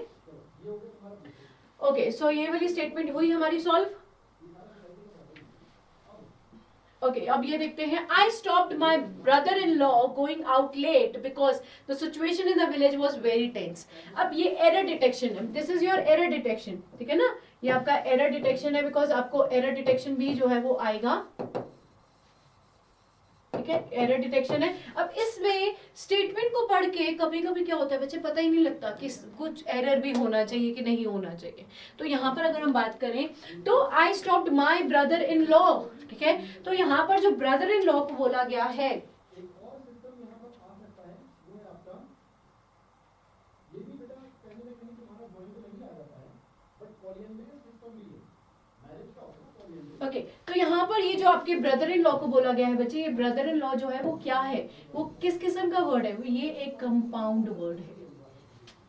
S1: ओके, सो ये वाली स्टेटमेंट हुई हमारी सॉल्व। ओके, अब ये देखते हैं, I stopped my brother in law going out late because the situation in the village was very tense. अब ये एरर डिटेक्शन है, this is your error detection. ठीक है ना, ये आपका एरर डिटेक्शन है, बिकॉज आपको एरर डिटेक्शन भी जो है वो आएगा। ठीक है, एरर डिटेक्शन है। अब इसमें स्टेटमेंट को पढ़ के कभी कभी क्या होता है बच्चे, पता ही नहीं लगता कि कुछ एरर भी होना चाहिए कि नहीं होना चाहिए। तो यहाँ पर अगर हम बात करें तो आई stopped my brother in law. ठीक है, तो यहाँ पर जो ब्रदर इन लॉ को बोला गया है, ओके तो यहाँ पर ये जो आपके ब्रदर इन लॉ को बोला गया है बच्चे, ये ब्रदर इन लॉ जो है वो क्या है, वो किस किस्म का वर्ड है, ये एक कंपाउंड वर्ड है।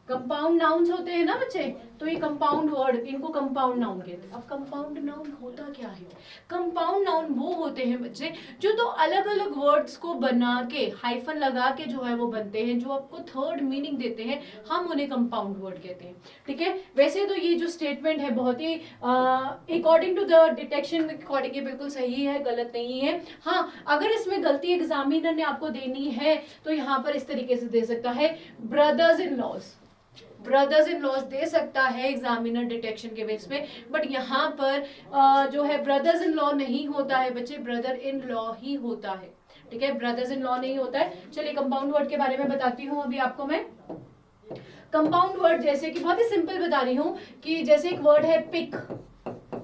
S1: कंपाउंड नाउन्स होते हैं ना बच्चे, तो ये कंपाउंड वर्ड, इनको कंपाउंड नाउन कहते हैं। अब कंपाउंड नाउन होता क्या है? कंपाउंड नाउन वो होते हैं बच्चे जो दो अलग अलग वर्ड्स को बना के हाइफन लगा के जो है वो बनते हैं, जो आपको थर्ड मीनिंग देते हैं, हम उन्हें कंपाउंड वर्ड कहते हैं। ठीक है, वैसे तो ये जो स्टेटमेंट है बहुत ही according to the detection according बिल्कुल सही है, गलत नहीं है। हाँ, अगर इसमें गलती एग्जामिनर ने आपको देनी है तो यहाँ पर इस तरीके से दे सकता है, brothers in laws, brothers in laws दे सकता है एग्जामिनर डिटेक्शन के बेस पे, बट यहाँ पर जो है ब्रदर्स इन लॉ नहीं होता है बच्चे, ब्रदर इन लॉ ही होता है। ठीक है, ब्रदर्स इन लॉ नहीं होता है। चलिए कंपाउंड वर्ड के बारे में बताती हूँ अभी आपको मैं। कंपाउंड वर्ड जैसे कि बहुत ही सिंपल बता रही हूँ कि जैसे एक वर्ड है पिक,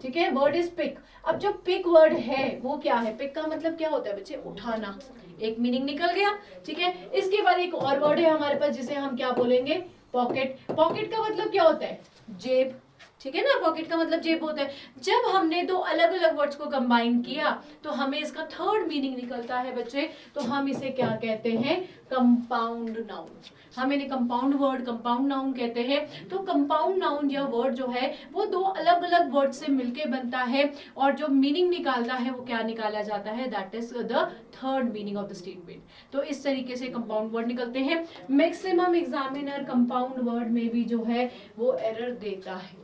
S1: ठीक है, वर्ड इज पिक। अब जो पिक वर्ड है वो क्या है, पिक का मतलब क्या होता है बच्चे, उठाना, एक मीनिंग निकल गया। ठीक है, इसके बाद एक और वर्ड है हमारे पास जिसे हम क्या बोलेंगे, पॉकेट। पॉकेट का मतलब क्या होता है, जेब। ठीक है ना, पॉकेट का मतलब जेब होता है। जब हमने दो अलग अलग वर्ड्स को कंबाइन किया तो हमें इसका थर्ड मीनिंग निकलता है बच्चे, तो हम इसे क्या कहते हैं, कंपाउंड नाउन। हम इन्हें कंपाउंड वर्ड, कंपाउंड नाउन कहते हैं। तो कंपाउंड नाउन या वर्ड जो है वो दो अलग अलग वर्ड से मिलके बनता है और जो मीनिंग निकालता है वो क्या निकाला जाता है, that is the third meaning of the statement. तो इस तरीके से कंपाउंड वर्ड निकलते हैं। मैक्सिमम एग्जामिनर कंपाउंड वर्ड में भी जो है वो एरर देता है।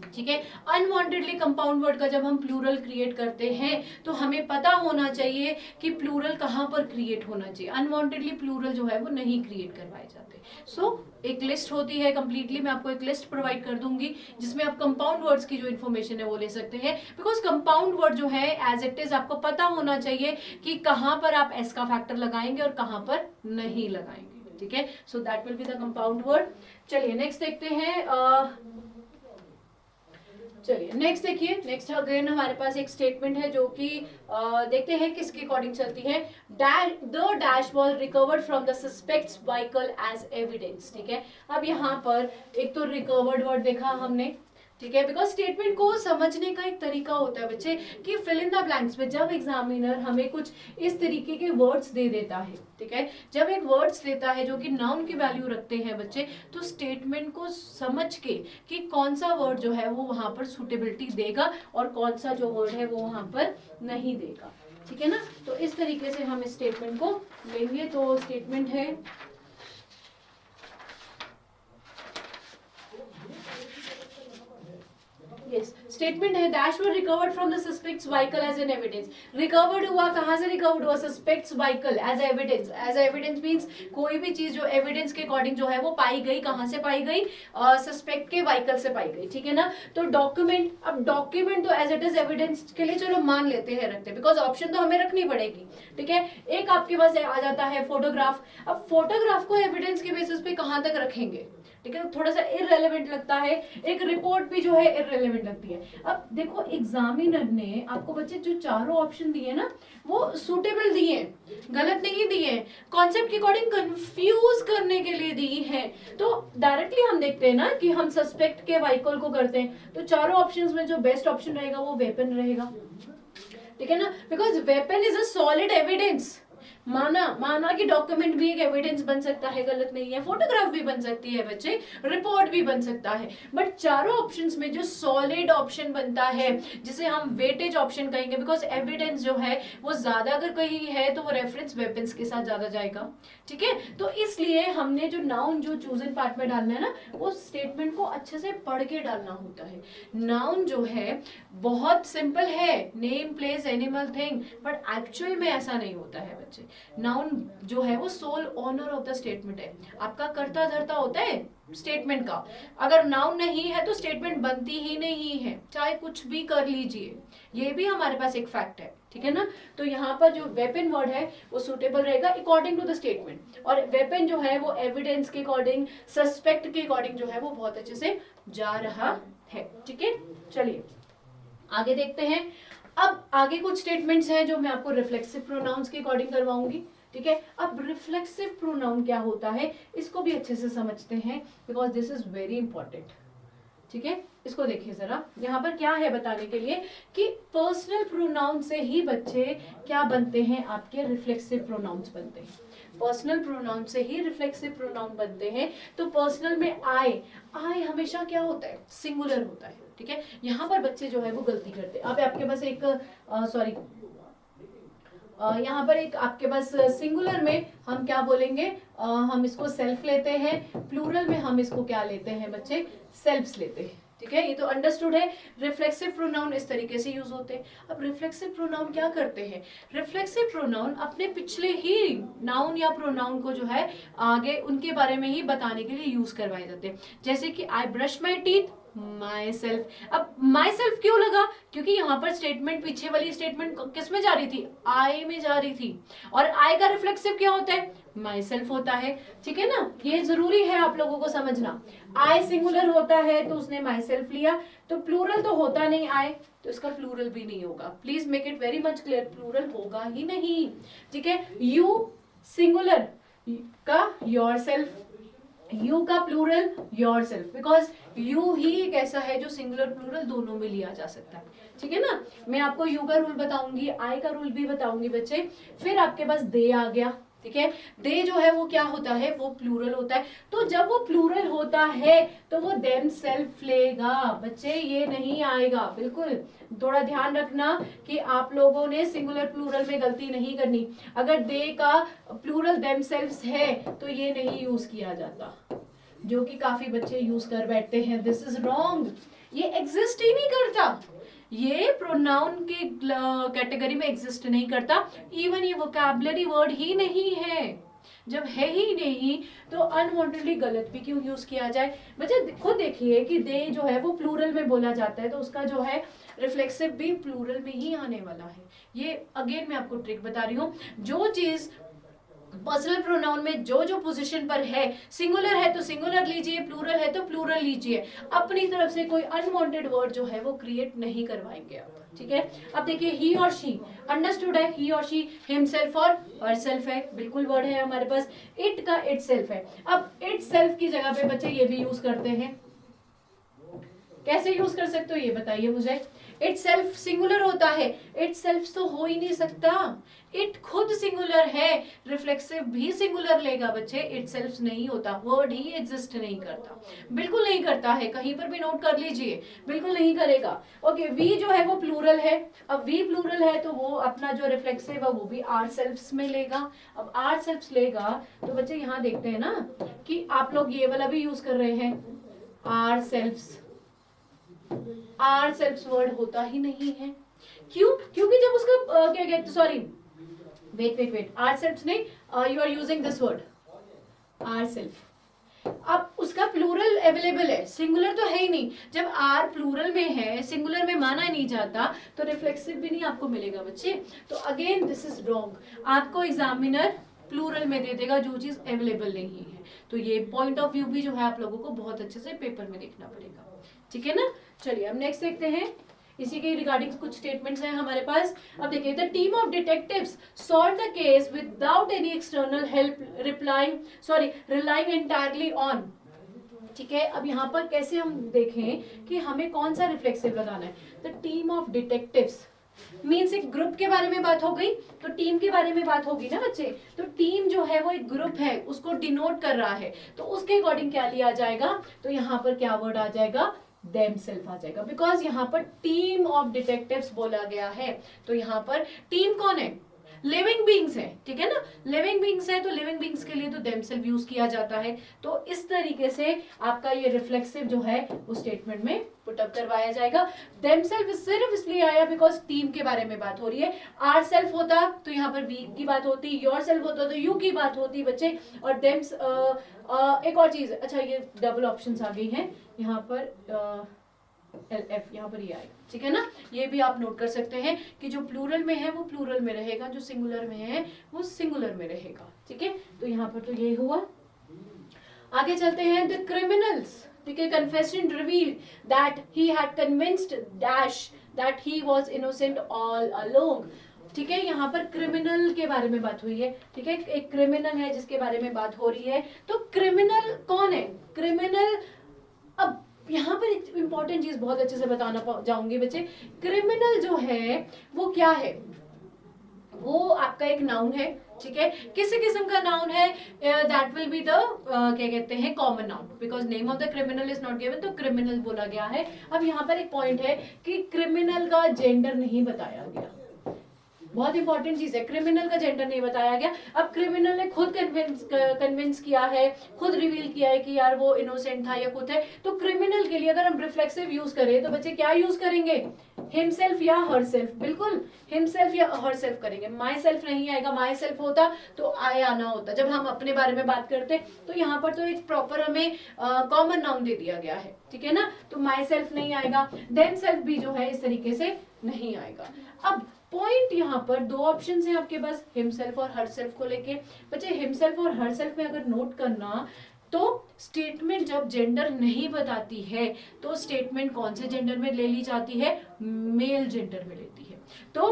S1: ठीक है, अनवांटेडली कंपाउंड वर्ड का जब हम प्लूरल क्रिएट करते हैं तो हमें पता होना चाहिए कि प्लूरल कहाँ पर क्रिएट होना चाहिए। अनवांटेडली प्लूरल जो है वो नहीं क्रिएट करवाए जाते। सो एक लिस्ट होती है कंप्लीटली, मैं आपको एक लिस्ट प्रोवाइड कर दूंगी जिसमें आप कंपाउंड वर्ड्स की जो इन्फॉर्मेशन है वो ले सकते हैं। बिकॉज कंपाउंड वर्ड जो है एज इट इज आपको पता होना चाहिए कि कहाँ पर आप एस का फैक्टर लगाएंगे और कहाँ पर नहीं लगाएंगे। ठीक है, सो that will be the compound word. चलिए नेक्स्ट देखते हैं। चलिए नेक्स्ट देखिए, नेक्स्ट अगेन हमारे पास एक स्टेटमेंट है जो कि देखते हैं किसके अकॉर्डिंग चलती है। The dash was recovered from the suspect's vehicle as evidence. ठीक है, अब यहाँ पर एक तो रिकवर्ड वर्ड देखा हमने, ठीक है, बिकॉज स्टेटमेंट को समझने का एक तरीका होता है बच्चे कि फिल इन द ब्लैंक्स में जब एग्जामिनर हमें कुछ इस तरीके के वर्ड्स दे देता है, ठीक है, जब एक वर्ड्स देता है जो कि नाउन की वैल्यू रखते हैं बच्चे, तो स्टेटमेंट को समझ के कि कौन सा वर्ड जो है वो वहां पर सुटेबिलिटी देगा और कौन सा जो वर्ड है वो वहां पर नहीं देगा। ठीक है ना, तो इस तरीके से हम इस स्टेटमेंट को लेंगे। तो स्टेटमेंट है, यस, स्टेटमेंट है dash were recovered from the suspect's vehicle as an evidence. Recovered हुआ, कहां से रिकवर्ड हुआ, suspect's vehicle as evidence. As evidence means कोई भी चीज जो एविडेंस के अकॉर्डिंग जो है वो पाई गई, कहां से पाई गई, सस्पेक्ट के व्हीकल से पाई गई। ठीक है ना, तो डॉक्यूमेंट, अब डॉक्यूमेंट तो एज इट इज एविडेंस के लिए चलो मान लेते हैं, रखते हैं, बिकॉज ऑप्शन तो हमें रखनी पड़ेगी। ठीक है, एक आपके पास आ जाता है फोटोग्राफ। अब फोटोग्राफ को एविडेंस के बेसिस पे कहां तक रखेंगे, ठीक है, थोड़ा सा इररेलेवेंट लगता है। एक रिपोर्ट भी जो है इररेलेवेंट लगती है। अब देखो एग्जामिनर ने आपको बच्चे जो चारों ऑप्शन दिए ना वो सूटेबल दिए, गलत नहीं दिए, कॉन्सेप्ट के अकॉर्डिंग कंफ्यूज करने के लिए दी है। तो डायरेक्टली हम देखते हैं ना कि हम सस्पेक्ट के व्हीकल को करते हैं, तो चारों ऑप्शंस में जो बेस्ट ऑप्शन रहेगा वो वेपन रहेगा। ठीक है ना, because weapon is a solid evidence. माना कि डॉक्यूमेंट भी एक एविडेंस बन सकता है, गलत नहीं है, फोटोग्राफ भी बन सकती है बच्चे, रिपोर्ट भी बन सकता है, बट चारों ऑप्शंस में जो सॉलिड ऑप्शन बनता है जिसे हम वेटेज ऑप्शन कहेंगे, बिकॉज एविडेंस जो है वो ज्यादा अगर कहीं है तो वो रेफरेंस वेपन्स के साथ ज्यादा जाएगा। ठीक है, तो इसलिए हमने जो नाउन जो चूजन पार्ट में डालना है ना वो स्टेटमेंट को अच्छे से पढ़ के डालना होता है। नाउन जो है बहुत सिंपल है, name place animal thing, but actual में ऐसा नहीं होता है बच्चे। नाउन जो है वो sole owner of the statement है, आपका कर्ता धर्ता होता है स्टेटमेंट का। अगर नाउन नहीं है तो स्टेटमेंट बनती ही नहीं है, चाहे कुछ भी कर लीजिए, ये भी हमारे पास एक फैक्ट है। ठीक है ना, तो यहाँ पर जो वेपन वर्ड है वो सुटेबल रहेगा अकॉर्डिंग टू द स्टेटमेंट, और वेपन जो है वो एविडेंस के अकॉर्डिंग, सस्पेक्ट के अकॉर्डिंग जो है वो बहुत अच्छे से जा रहा है। ठीक है, चलिए आगे देखते हैं। अब आगे कुछ स्टेटमेंट्स हैं जो मैं आपको रिफ्लेक्सिव प्रोनाउंस के अकॉर्डिंग करवाऊंगी। ठीक है, अब रिफ्लेक्सिव प्रोनाउन क्या होता है इसको भी अच्छे से समझते हैं, because this is very important. ठीक है, इसको देखिए जरा, यहाँ पर क्या है बताने के लिए कि पर्सनल प्रोनाउन से ही बच्चे क्या बनते हैं, आपके रिफ्लेक्सिव प्रोनाउंस बनते हैं। पर्सनल प्रोनाउन से ही रिफ्लेक्सिव प्रोनाउन बनते हैं। तो पर्सनल में आई, आई हमेशा क्या होता है, सिंगुलर होता है, ठीक है। यहाँ पर बच्चे जो है वो गलती करते हैं। अब आपके पास एक सॉरी यहाँ पर एक आपके पास सिंगुलर में हम क्या बोलेंगे, हम इसको सेल्फ लेते हैं, प्लूरल में हम इसको क्या लेते हैं बच्चे, सेल्फ्स लेते हैं, ठीक है। ये तो अंडरस्टूड है। रिफ्लेक्सिव प्रोनाउन इस तरीके से यूज होते हैं। अब रिफ्लेक्सिव प्रोनाउन क्या करते हैं, रिफ्लेक्सिव प्रोनाउन अपने पिछले ही नाउन या प्रोनाउन को जो है आगे उनके बारे में ही बताने के लिए यूज करवाए जाते हैं। जैसे कि I brush my teeth, myself. अब माई सेल्फ क्यों लगा, क्योंकि यहाँ पर स्टेटमेंट, पीछे वाली स्टेटमेंट किस में जा रही थी, आई में जा रही थी, और आई का रिफ्लेक्सिव क्या होता है, माई सेल्फ होता है, ठीक है ना। ये जरूरी है आप लोगों को समझना। आई सिंगुलर होता है तो उसने माई सेल्फ लिया, तो प्लूरल तो होता नहीं आई, तो इसका प्लूरल भी नहीं होगा। Please make it very much clear, plural होगा ही नहीं, ठीक है। यू सिंगुलर का योर सेल्फ, यू का plural yourself, because you ही एक ऐसा है जो सिंगुलर प्लूरल दोनों में लिया जा सकता है, ठीक है ना। मैं आपको यू का रूल बताऊंगी, आई का रूल भी बताऊंगी बच्चे। फिर आपके पास दे आ गया, ठीक है। दे जो है वो क्या होता है, वो प्लूरल होता है। तो जब वो प्लूरल होता है तो वो देम सेल्फ लेगा बच्चे, ये नहीं आएगा। बिल्कुल थोड़ा ध्यान रखना कि आप लोगों ने सिंगुलर प्लूरल में गलती नहीं करनी। अगर दे का प्लूरल देम सेल्फ्स है तो ये नहीं यूज किया जाता, जो कि काफी बच्चे यूज कर बैठते हैं। दिस इज रॉन्ग, ये एग्जिस्ट ही नहीं करता, ये प्रोनाउन के कैटेगरी में एग्जिस्ट नहीं करता। इवन ये वोकैबुलरी वर्ड ही नहीं है। जब है ही नहीं तो अनवांटेडली गलत भी क्यों यूज किया जाए। बच्चे खुद देखिए कि दे जो है वो प्लूरल में बोला जाता है, तो उसका जो है रिफ्लेक्सिव भी प्लूरल में ही आने वाला है। ये अगेन मैं आपको ट्रिक बता रही हूँ। जो चीज पर्सनल प्रोनाउन में जो जो पोजीशन पर है, सिंगुलर है तो सिंगुलर लीजिए, प्लूरल है तो प्लूरल लीजिए। अपनी तरफ से कोई अनवांटेड वर्ड जो है वो क्रिएट नहीं करवाएंगे आप, ठीक है। अब देखिए ही और शी, अंडरस्टूड है, ही और शी, हिमसेल्फ और हरसेल्फ है, बिल्कुल वर्ड है हमारे पास। इट का इट सेल्फ है। अब इट सेल्फ की जगह पे बच्चे ये भी यूज करते हैं, कैसे यूज कर सकते हो ये बताइए मुझे। इट सेल्फ सिंगुलर होता है, इट सेल्फ तो हो ही नहीं सकता, इट खुद सिंगुलर है, रिफ्लेक्सिव भी सिंगुलर लेगा बच्चे, इट सेल्फ नहीं होता, वर्ड ही एग्जिस्ट नहीं करता, बिल्कुल नहीं करता है। कहीं पर भी नोट कर लीजिए, बिल्कुल नहीं करेगा। ओके, वी जो है वो प्लूरल है। अब वी प्लूरल है तो वो अपना जो रिफ्लेक्सिव है वो भी आर सेल्फ्स में लेगा। अब आर सेल्फ्स लेगा तो बच्चे यहाँ देखते हैं ना कि आप लोग ये वाला भी यूज कर रहे हैं, ourselves. Ourselves word होता ही नहीं है, क्यों? क्योंकि जब उसका क्या कहते, सॉरी वेट, आर सेल्फ्स नहीं, you are using this word ourself. अब उसका प्लूरल अवेलेबल है, सिंगुलर तो है ही नहीं। जब आर प्लूरल में है, सिंगुलर में माना नहीं जाता, तो रिफ्लेक्सिव भी नहीं आपको मिलेगा बच्चे। तो अगेन दिस इज रॉन्ग। आपको एग्जामिनर प्लूरल में दे देगा जो चीज अवेलेबल नहीं है। तो ये पॉइंट ऑफ व्यू भी जो है आप लोगों को बहुत अच्छे से पेपर में देखना पड़ेगा, ठीक है ना। चलिए अब नेक्स्ट देखते हैं, इसी के रिगार्डिंग कुछ स्टेटमेंट्स हैं हमारे पास। अब देखिए, the team of detectives solve the case without any external help, relying entirely on, ठीक है। अब यहाँ पर कैसे हम देखें कि हमें कौन सा रिफ्लेक्सिव लगाना है। The team of detectives means एक ग्रुप के बारे में बात हो गई, तो टीम के बारे में बात होगी ना बच्चे। तो टीम जो है वो एक ग्रुप है, उसको डिनोट कर रहा है, तो उसके अकॉर्डिंग क्या लिया जाएगा, तो यहाँ पर क्या वर्ड आ जाएगा, देमसेल्फ आ जाएगा। बिकॉज यहाँ पर टीम ऑफ डिटेक्टिव्स बोला गया है, तो यहाँ पर टीम कौन है, लिविंग बींग्स है, ठीक है ना। लिविंग बींग्स है तो लिविंग बींग्स के लिए तो देमसेल्फ यूज किया जाता है। तो इस तरीके से आपका ये रिफ्लेक्सिव जो है वो स्टेटमेंट में पुट अप करवाया जाएगा। देमसेल्फ सिर्फ इसलिए आया बिकॉज टीम के बारे में बात हो रही है। आर सेल्फ होता तो यहाँ पर वी की बात होती, योर सेल्फ होता तो यू की बात होती बच्चे। और देम्स एक और चीज, अच्छा ये डबल ऑप्शंस आ गई हैं यहाँ पर, एफ यहाँ पर ये आएगा, ठीक है ना। ये भी आप नोट कर सकते हैं कि जो प्लूरल में है वो प्लूरल में रहेगा, जो सिंगुलर में है वो सिंगुलर में रहेगा, ठीक है। तो यहाँ पर तो ये हुआ। आगे चलते हैं, द क्रिमिनल्स, ठीक है, confession revealed that he had convinced dash that he was innocent all along, ठीक है। यहाँ पर क्रिमिनल के बारे में बात हुई है, ठीक है, एक क्रिमिनल है जिसके बारे में बात हो रही है। तो क्रिमिनल कौन है, क्रिमिनल, अब यहाँ पर एक इंपॉर्टेंट चीज बहुत अच्छे से बताना जाऊंगी बच्चे, क्रिमिनल जो है वो क्या है, वो आपका एक नाउन है, ठीक है, किसी किस्म का नाउन है, दैट विल बी द क्या कहते हैं common noun, because name of the criminal is not given, तो क्रिमिनल बोला गया है। अब यहाँ पर एक पॉइंट है कि क्रिमिनल का जेंडर नहीं बताया गया, बहुत इंपॉर्टेंट चीज है, क्रिमिनल का जेंडर नहीं बताया गया। अब क्रिमिनल ने खुद कन्विंस किया है, खुद रिवील किया है कि यार वो इनोसेंट था या खुद है, तो क्रिमिनल के लिए अगर हम रिफ्लेक्सिव यूज करें तो बच्चे क्या यूज करेंगे, हिमसेल्फ या हरसेल्फ, बिल्कुल हिमसेल्फ या हरसेल्फ करेंगे, माई सेल्फ नहीं आएगा, माई सेल्फ होता तो आई आना होता जब हम अपने बारे में बात करते, तो यहाँ पर तो एक प्रॉपर हमें कॉमन नाउन दे दिया गया है, ठीक है ना, तो माई सेल्फ नहीं आएगा, देम सेल्फ भी जो है इस तरीके से नहीं आएगा। अब पॉइंट यहाँ पर दो ऑप्शन हैं आपके पास, हिमसेल्फ और हरसेल्फ को लेके, बच्चे हिमसेल्फ और हरसेल्फ में अगर नोट करना तो स्टेटमेंट जब जेंडर नहीं बताती है तो स्टेटमेंट कौन से जेंडर में ले ली जाती है, मेल जेंडर में लेती है। तो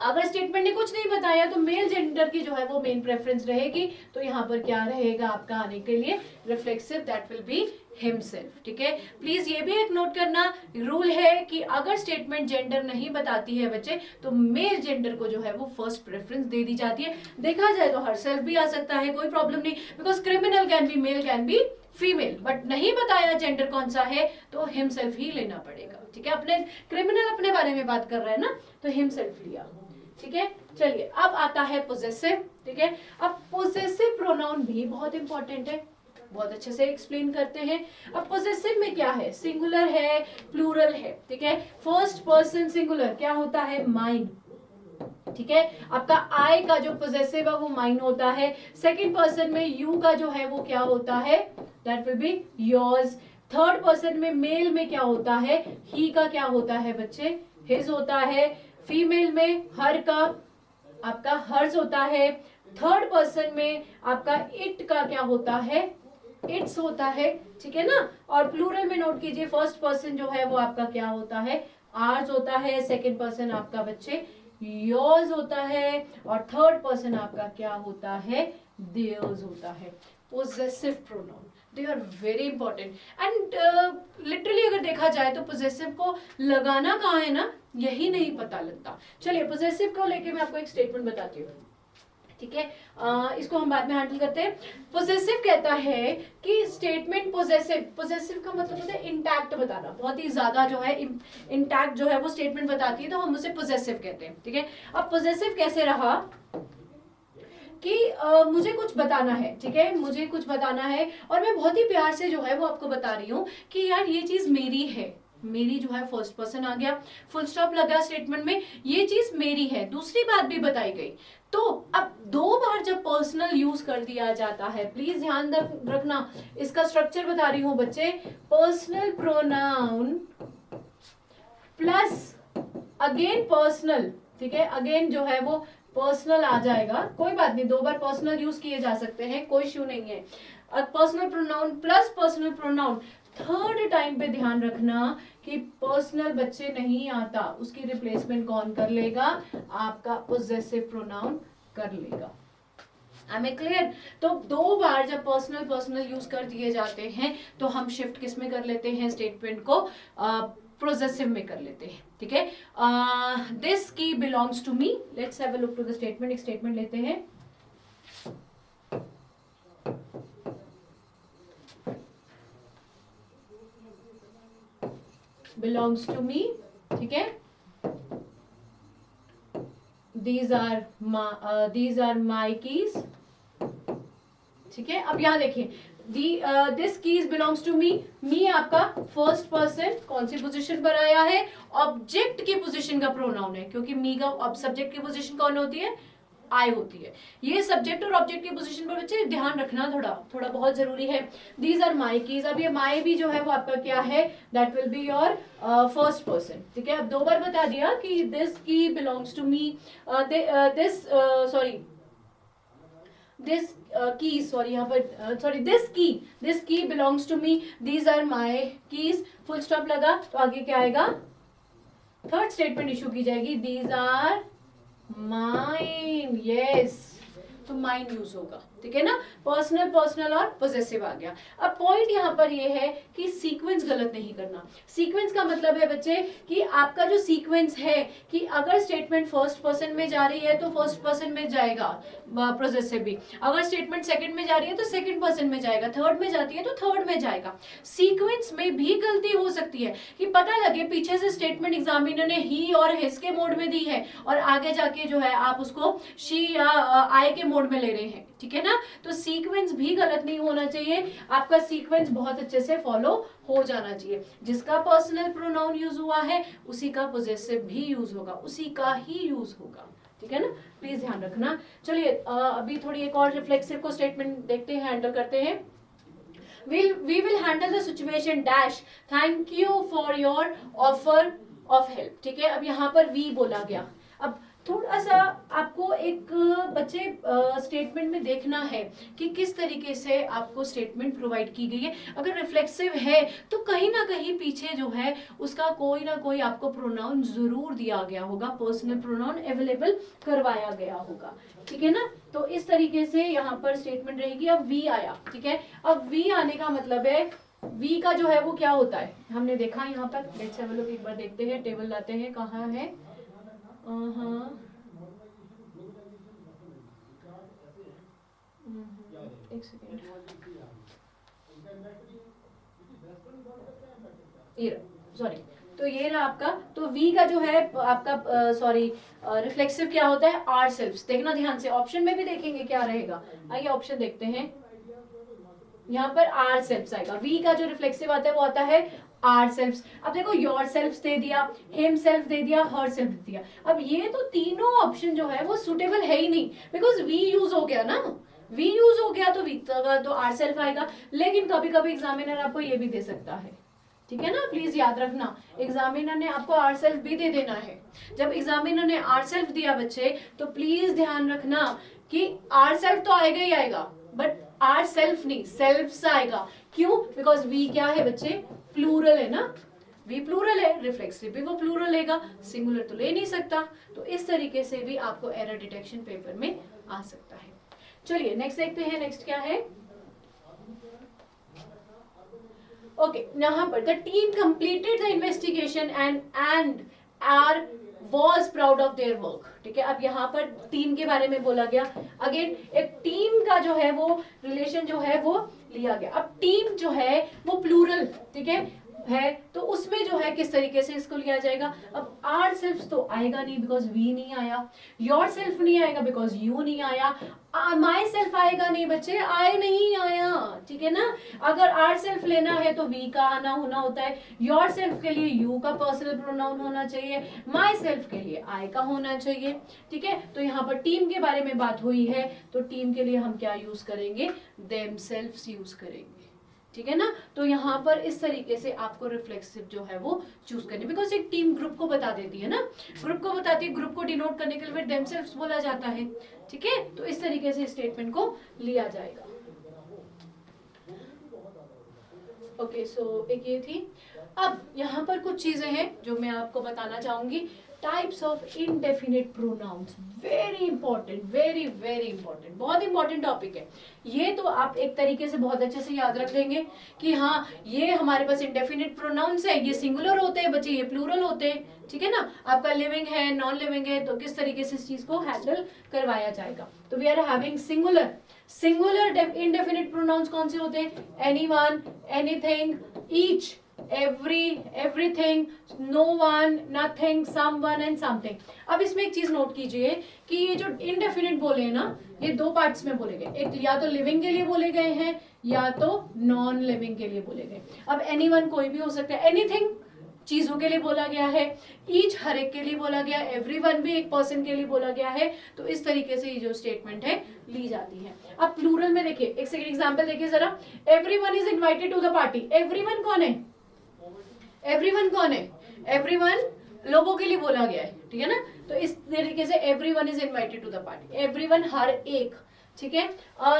S1: अगर स्टेटमेंट ने कुछ नहीं बताया तो मेल जेंडर की जो है वो मेन प्रेफरेंस रहेगी, तो यहाँ पर क्या रहेगा आपका आने के लिए reflexive, that will B himself, ठीक है। प्लीज ये भी एक नोट करना रूल है कि अगर स्टेटमेंट जेंडर नहीं बताती है बच्चे तो मेल जेंडर को जो है वो फर्स्ट प्रेफरेंस दे दी जाती है। देखा जाए तो हरसेल्फ भी आ सकता है, कोई प्रॉब्लम नहीं, because criminal can be male can be female, but नहीं बताया जेंडर कौन सा है तो हिमसेल्फ ही लेना पड़ेगा, ठीक है। अपने क्रिमिनल अपने बारे में बात कर रहा है ना, तो हिमसेल्फ लिया, ठीक है। चलिए अब आता है पोजेसिव, ठीक है। अब पोजेसिव प्रोनाउन भी बहुत इंपॉर्टेंट है, बहुत अच्छे से एक्सप्लेन करते हैं। अब पोजेसिव में क्या है, सिंगुलर है, प्लूरल है, ठीक है। फर्स्ट पर्सन सिंगुलर क्या होता है, माइन, ठीक है। आपका आई का जो पोजेसिव है वो माइन होता है। सेकंड पर्सन में यू का जो है वो क्या होता है, that will be yours. Third person में मेल में क्या होता है, ही का क्या होता है बच्चे, हिज होता है। फीमेल में हर का आपका हर्ज होता है। थर्ड पर्सन में आपका इट का क्या होता है, इट्स होता है, ठीक है ना। और प्लूरल में नोट कीजिए फर्स्ट पर्सन जो है वो आपका क्या होता है, आर्स होता है। सेकंड पर्सन आपका बच्चे योर्स होता है और थर्ड पर्सन आपका क्या होता है, देयर्स होता है। Possessive pronoun they are very important and literally अगर देखा जाए तो पोजेसिव को लगाना कहाँ है ना, यही नहीं पता लगता। चलिए पोजेसिव को लेके मैं आपको एक स्टेटमेंट बताती हूँ, ठीक है। इसको हम बाद में हैंडल करते हैं। पोजेसिव कहता है कि स्टेटमेंट पोजेसिव, पोजेसिव का मतलब होता है इंटैक्ट बताना, बहुत ही ज्यादा जो है इंटैक्ट जो है वो स्टेटमेंट बताती है, तो हम उसे पोजेसिव कहते हैं, ठीक है। अब पोजेसिव कैसे रहा कि मुझे कुछ बताना है, ठीक है, मुझे कुछ बताना है और मैं बहुत ही प्यार से जो है वो आपको बता रही हूँ कि यार ये चीज मेरी है, मेरी जो है फर्स्ट पर्सन आ गया, फुल स्टॉप लगा स्टेटमेंट में, ये चीज मेरी है, दूसरी बात भी बताई गई। तो अब दो बार जब पर्सनल यूज कर दिया जाता है, प्लीज ध्यान रखना, इसका स्ट्रक्चर बता रही हूं बच्चे, personal pronoun plus again personal, ठीक है, अगेन जो है वो पर्सनल आ जाएगा, कोई बात नहीं, दो बार पर्सनल यूज किए जा सकते हैं, कोई इश्यू नहीं है। Personal pronoun plus personal pronoun, third time पे ध्यान रखना कि पर्सनल बच्चे नहीं आता, उसकी रिप्लेसमेंट कौन कर लेगा, आपका पोजेसिव प्रोनाउन कर लेगा। I am clear. तो दो बार जब पर्सनल यूज कर दिए जाते हैं तो हम शिफ्ट किस में कर लेते हैं, स्टेटमेंट को पोजेसिव में कर लेते हैं, ठीक है। This key belongs to me, let's have a look to the statement. एक स्टेटमेंट लेते हैं, belongs to me, ठीक है। these are my keys, ठीक है। अब यहाँ देखिए, this keys belongs to me, me आपका फर्स्ट पर्सन कौन सी पोजीशन पर आया है, ऑब्जेक्ट की पोजीशन का प्रोनाउन है, क्योंकि मी का अब सब्जेक्ट की पोजीशन कौन होती है, आई होती है। ये सब्जेक्ट और ऑब्जेक्ट की पोजीशन पर बच्चे ध्यान रखना थोड़ा बहुत जरूरी है। दीज आर माई कीज, अब ये माई भी जो है वो आपका क्या है, that will be your first person, ठीक है। अब दो बार बता दिया कि this key belongs to me, this key belongs to me, these are my keys, full stop लगा तो आगे क्या आएगा, थर्ड स्टेटमेंट इशू की जाएगी, दीज आर माइन, यस, तो माइन यूज होगा, ठीक है ना, पर्सनल पर्सनल और पोजेसिव आ गया। अब पॉइंट यहाँ पर ये है कि सीक्वेंस गलत नहीं करना। सीक्वेंस का मतलब है बच्चे कि आपका जो सीक्वेंस है कि अगर स्टेटमेंट फर्स्ट पर्सन में जा रही है तो फर्स्ट पर्सन में जाएगा पोजेसिव भी, अगर स्टेटमेंट सेकंड में जा रही है तो सेकंड पर्सन में जाएगा, थर्ड में जाती है तो थर्ड में जाएगा। सीक्वेंस में भी गलती हो सकती है कि पता लगे पीछे से स्टेटमेंट एग्जामिनर ने ही और हिज के मोड में दी है और आगे जाके जो है आप उसको शी या आई के मोड में ले रहे हैं, ठीक है ना। तो सीक्वेंस भी गलत नहीं होना चाहिए, आपका सीक्वेंस बहुत अच्छे से फॉलो हो जाना चाहिए। जिसका पर्सनल प्रोनाउन यूज हुआ है उसी का पोजेसिव भी यूज होगा, उसी का ही यूज होगा, ठीक है ना, प्लीज ध्यान रखना। चलिए अभी थोड़ी एक और रिफ्लेक्सिव को स्टेटमेंट देखते हैं, हैंडल करते हैं। We will handle the situation dash thank you for your offer of help, ठीक है। अब यहाँ पर we बोला गया। अब थोड़ा सा आपको एक बच्चे स्टेटमेंट में देखना है कि किस तरीके से आपको स्टेटमेंट प्रोवाइड की गई है। अगर रिफ्लेक्सिव है तो कहीं ना कहीं पीछे जो है उसका कोई ना कोई आपको प्रोनाउन जरूर दिया गया होगा, पर्सनल प्रोनाउन अवेलेबल करवाया गया होगा, ठीक है ना। तो इस तरीके से यहाँ पर स्टेटमेंट रहेगी। अब वी आया, ठीक है। अब वी आने का मतलब है वी का जो है वो क्या होता है, हमने देखा यहाँ पर, लेट्स हैव अ लुक, एक बार देखते हैं, टेबल लाते हैं, कहाँ है, एक सेकेंड, ये सॉरी, तो ये रहा आपका। तो वी का जो है आपका सॉरी रिफ्लेक्सिव क्या होता है, आर सेल्फ्स। देखना ध्यान से, ऑप्शन में भी देखेंगे क्या रहेगा। आइए ऑप्शन देखते हैं, यहाँ पर आर सेल्फ्स आएगा। वी का जो रिफ्लेक्सिव आता है वो आता है आर सेल्फ्स। अब देखो योर सेल्फ्स दे दिया, हिम सेल्फ दे दिया, हर सेल्फ दे दिया। अब ये तो तीनों ऑप्शन जो है वो सुटेबल है ही नहीं, बिकॉज वी यूज हो गया ना, वी यूज हो गया तो वी तो आर सेल्फ आएगा। लेकिन कभी कभी एग्जामिनर आपको ये भी दे सकता है, ठीक है ना, प्लीज याद रखना, एग्जामिनर ने आपको आर सेल्फ भी दे देना है। जब एग्जामिनर ने आर सेल्फ दिया बच्चे तो प्लीज ध्यान रखना कि आर सेल्फ तो आएगा ही आएगा, बट आर सेल्फ नहीं, सेल्फ्स आएगा। क्यों? बिकॉज वी क्या है बच्चे, प्लूरल है ना, वी प्लूरल है, रिफ्लेक्सिव भी वो प्लूरल लेगा, सिंगुलर तो ले नहीं सकता। तो इस तरीके से भी आपको एरर डिटेक्शन पेपर में आ सकता है। चलिए नेक्स्ट देखते हैं, नेक्स्ट क्या है। ओके, यहाँ पर the team completed the investigation and are was proud of their work, ठीक है। अब यहाँ पर टीम के बारे में बोला गया। अगेन एक टीम का जो है वो रिलेशन जो है वो लिया गया। अब टीम जो है वो प्लूरल, ठीक है, तो उसमें जो है किस तरीके से इसको लिया जाएगा। अब आर सेल्फ तो आएगा नहीं बिकॉज वी नहीं आया, योर सेल्फ नहीं आएगा बिकॉज यू नहीं आया, माई सेल्फ आएगा नहीं बच्चे, आई नहीं आया, ठीक है ना। अगर आर सेल्फ लेना है तो वी का आना होना होता है, योर सेल्फ के लिए यू का पर्सनल प्रोनाउन होना चाहिए, माई सेल्फ के लिए आई का होना चाहिए, ठीक है। तो यहाँ पर टीम के बारे में बात हुई है तो टीम के लिए हम क्या यूज करेंगे, देम सेल्फ्स यूज करेंगे, ठीक है ना। तो यहाँ पर इस तरीके से आपको रिफ्लेक्सिव जो है वो चूज करनी, बिकॉज एक टीम ग्रुप को बता देती है ना, ग्रुप को बताती है, ग्रुप को डिनोट करने के लिए देमसेल्व्स बोला जाता है, ठीक है। तो इस तरीके से स्टेटमेंट को लिया जाएगा। ओके, सो एक ये थी। अब यहाँ पर कुछ चीजें हैं जो मैं आपको बताना चाहूंगी। Types of indefinite pronouns, very important, very very important, बहुत इंपॉर्टेंट टॉपिक है ये। तो आप एक तरीके से बहुत अच्छे से याद रख लेंगे कि हाँ ये हमारे पास इनडेफिनिट प्रोनाउंस है, ये सिंगुलर होते हैं बच्चे, ये प्लूरल होते हैं, ठीक है ना। आपका लिविंग है, नॉन लिविंग है, तो किस तरीके से इस चीज को हैंडल करवाया जाएगा। तो we are having singular, singular indefinite pronouns कौन से होते हैं, anyone, anything, each, every, everything, no one, nothing, someone and something। अब इसमें एक चीज नोट कीजिए कि ये जो इनडेफिनिट बोले हैं ना, ये दो पार्ट्स में बोले गए, एक या तो लिविंग के लिए बोले गए हैं या तो नॉन लिविंग के लिए बोले गए। अब एनीवन कोई भी हो सकता है, एनीथिंग चीजों के लिए बोला गया है, ईच हर एक के लिए बोला गया, एवरीवन भी एक पर्सन के लिए बोला गया है। तो इस तरीके से ये जो स्टेटमेंट है ली जाती है। अब प्लूरल में देखिए, एक सेकंड एग्जांपल देखिए जरा, everyone is invited to the party. Everyone कौन है, एवरीवन कौन है, एवरीवन लोगों के लिए बोला गया है, ठीक है ना। तो इस तरीके से everyone is invited to the party, everyone हर एक, ठीक है।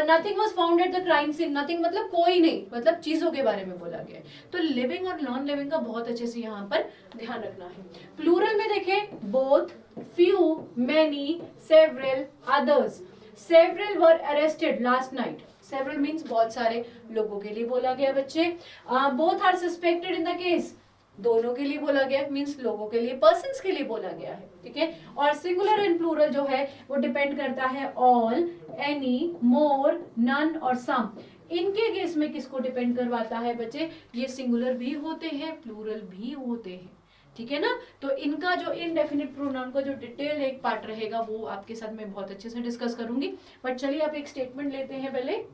S1: Nothing was found at the crime scene, nothing मतलब कोई नहीं, मतलब चीजों के बारे में बोला गया है। तो लिविंग और नॉन लिविंग का बहुत अच्छे से यहाँ पर ध्यान रखना है। प्लूरल में देखें, both, few, many, several, others. Several were arrested last night. Several means बहुत सारे लोगों के लिए बोला गया बच्चे। Both are suspected in the case, दोनों के लिए बोला गया, मीन्स लोगों के लिए, पर्सन्स के लिए बोला गया है, ठीक है। और सिंगुलर एंड प्लूरल जो है वो डिपेंड करता है ऑल, एनी, मोर, नन और सम। इनके केस में किसको डिपेंड करवाता है बच्चे? ये सिंगुलर भी होते हैं, प्लूरल भी होते हैं, ठीक है ना। तो इनका जो इनडेफिनिट प्रोनाउन का जो डिटेल एक पार्ट रहेगा वो आपके साथ मैं बहुत अच्छे से डिस्कस करूंगी। बट चलिए आप एक स्टेटमेंट लेते हैं पहले।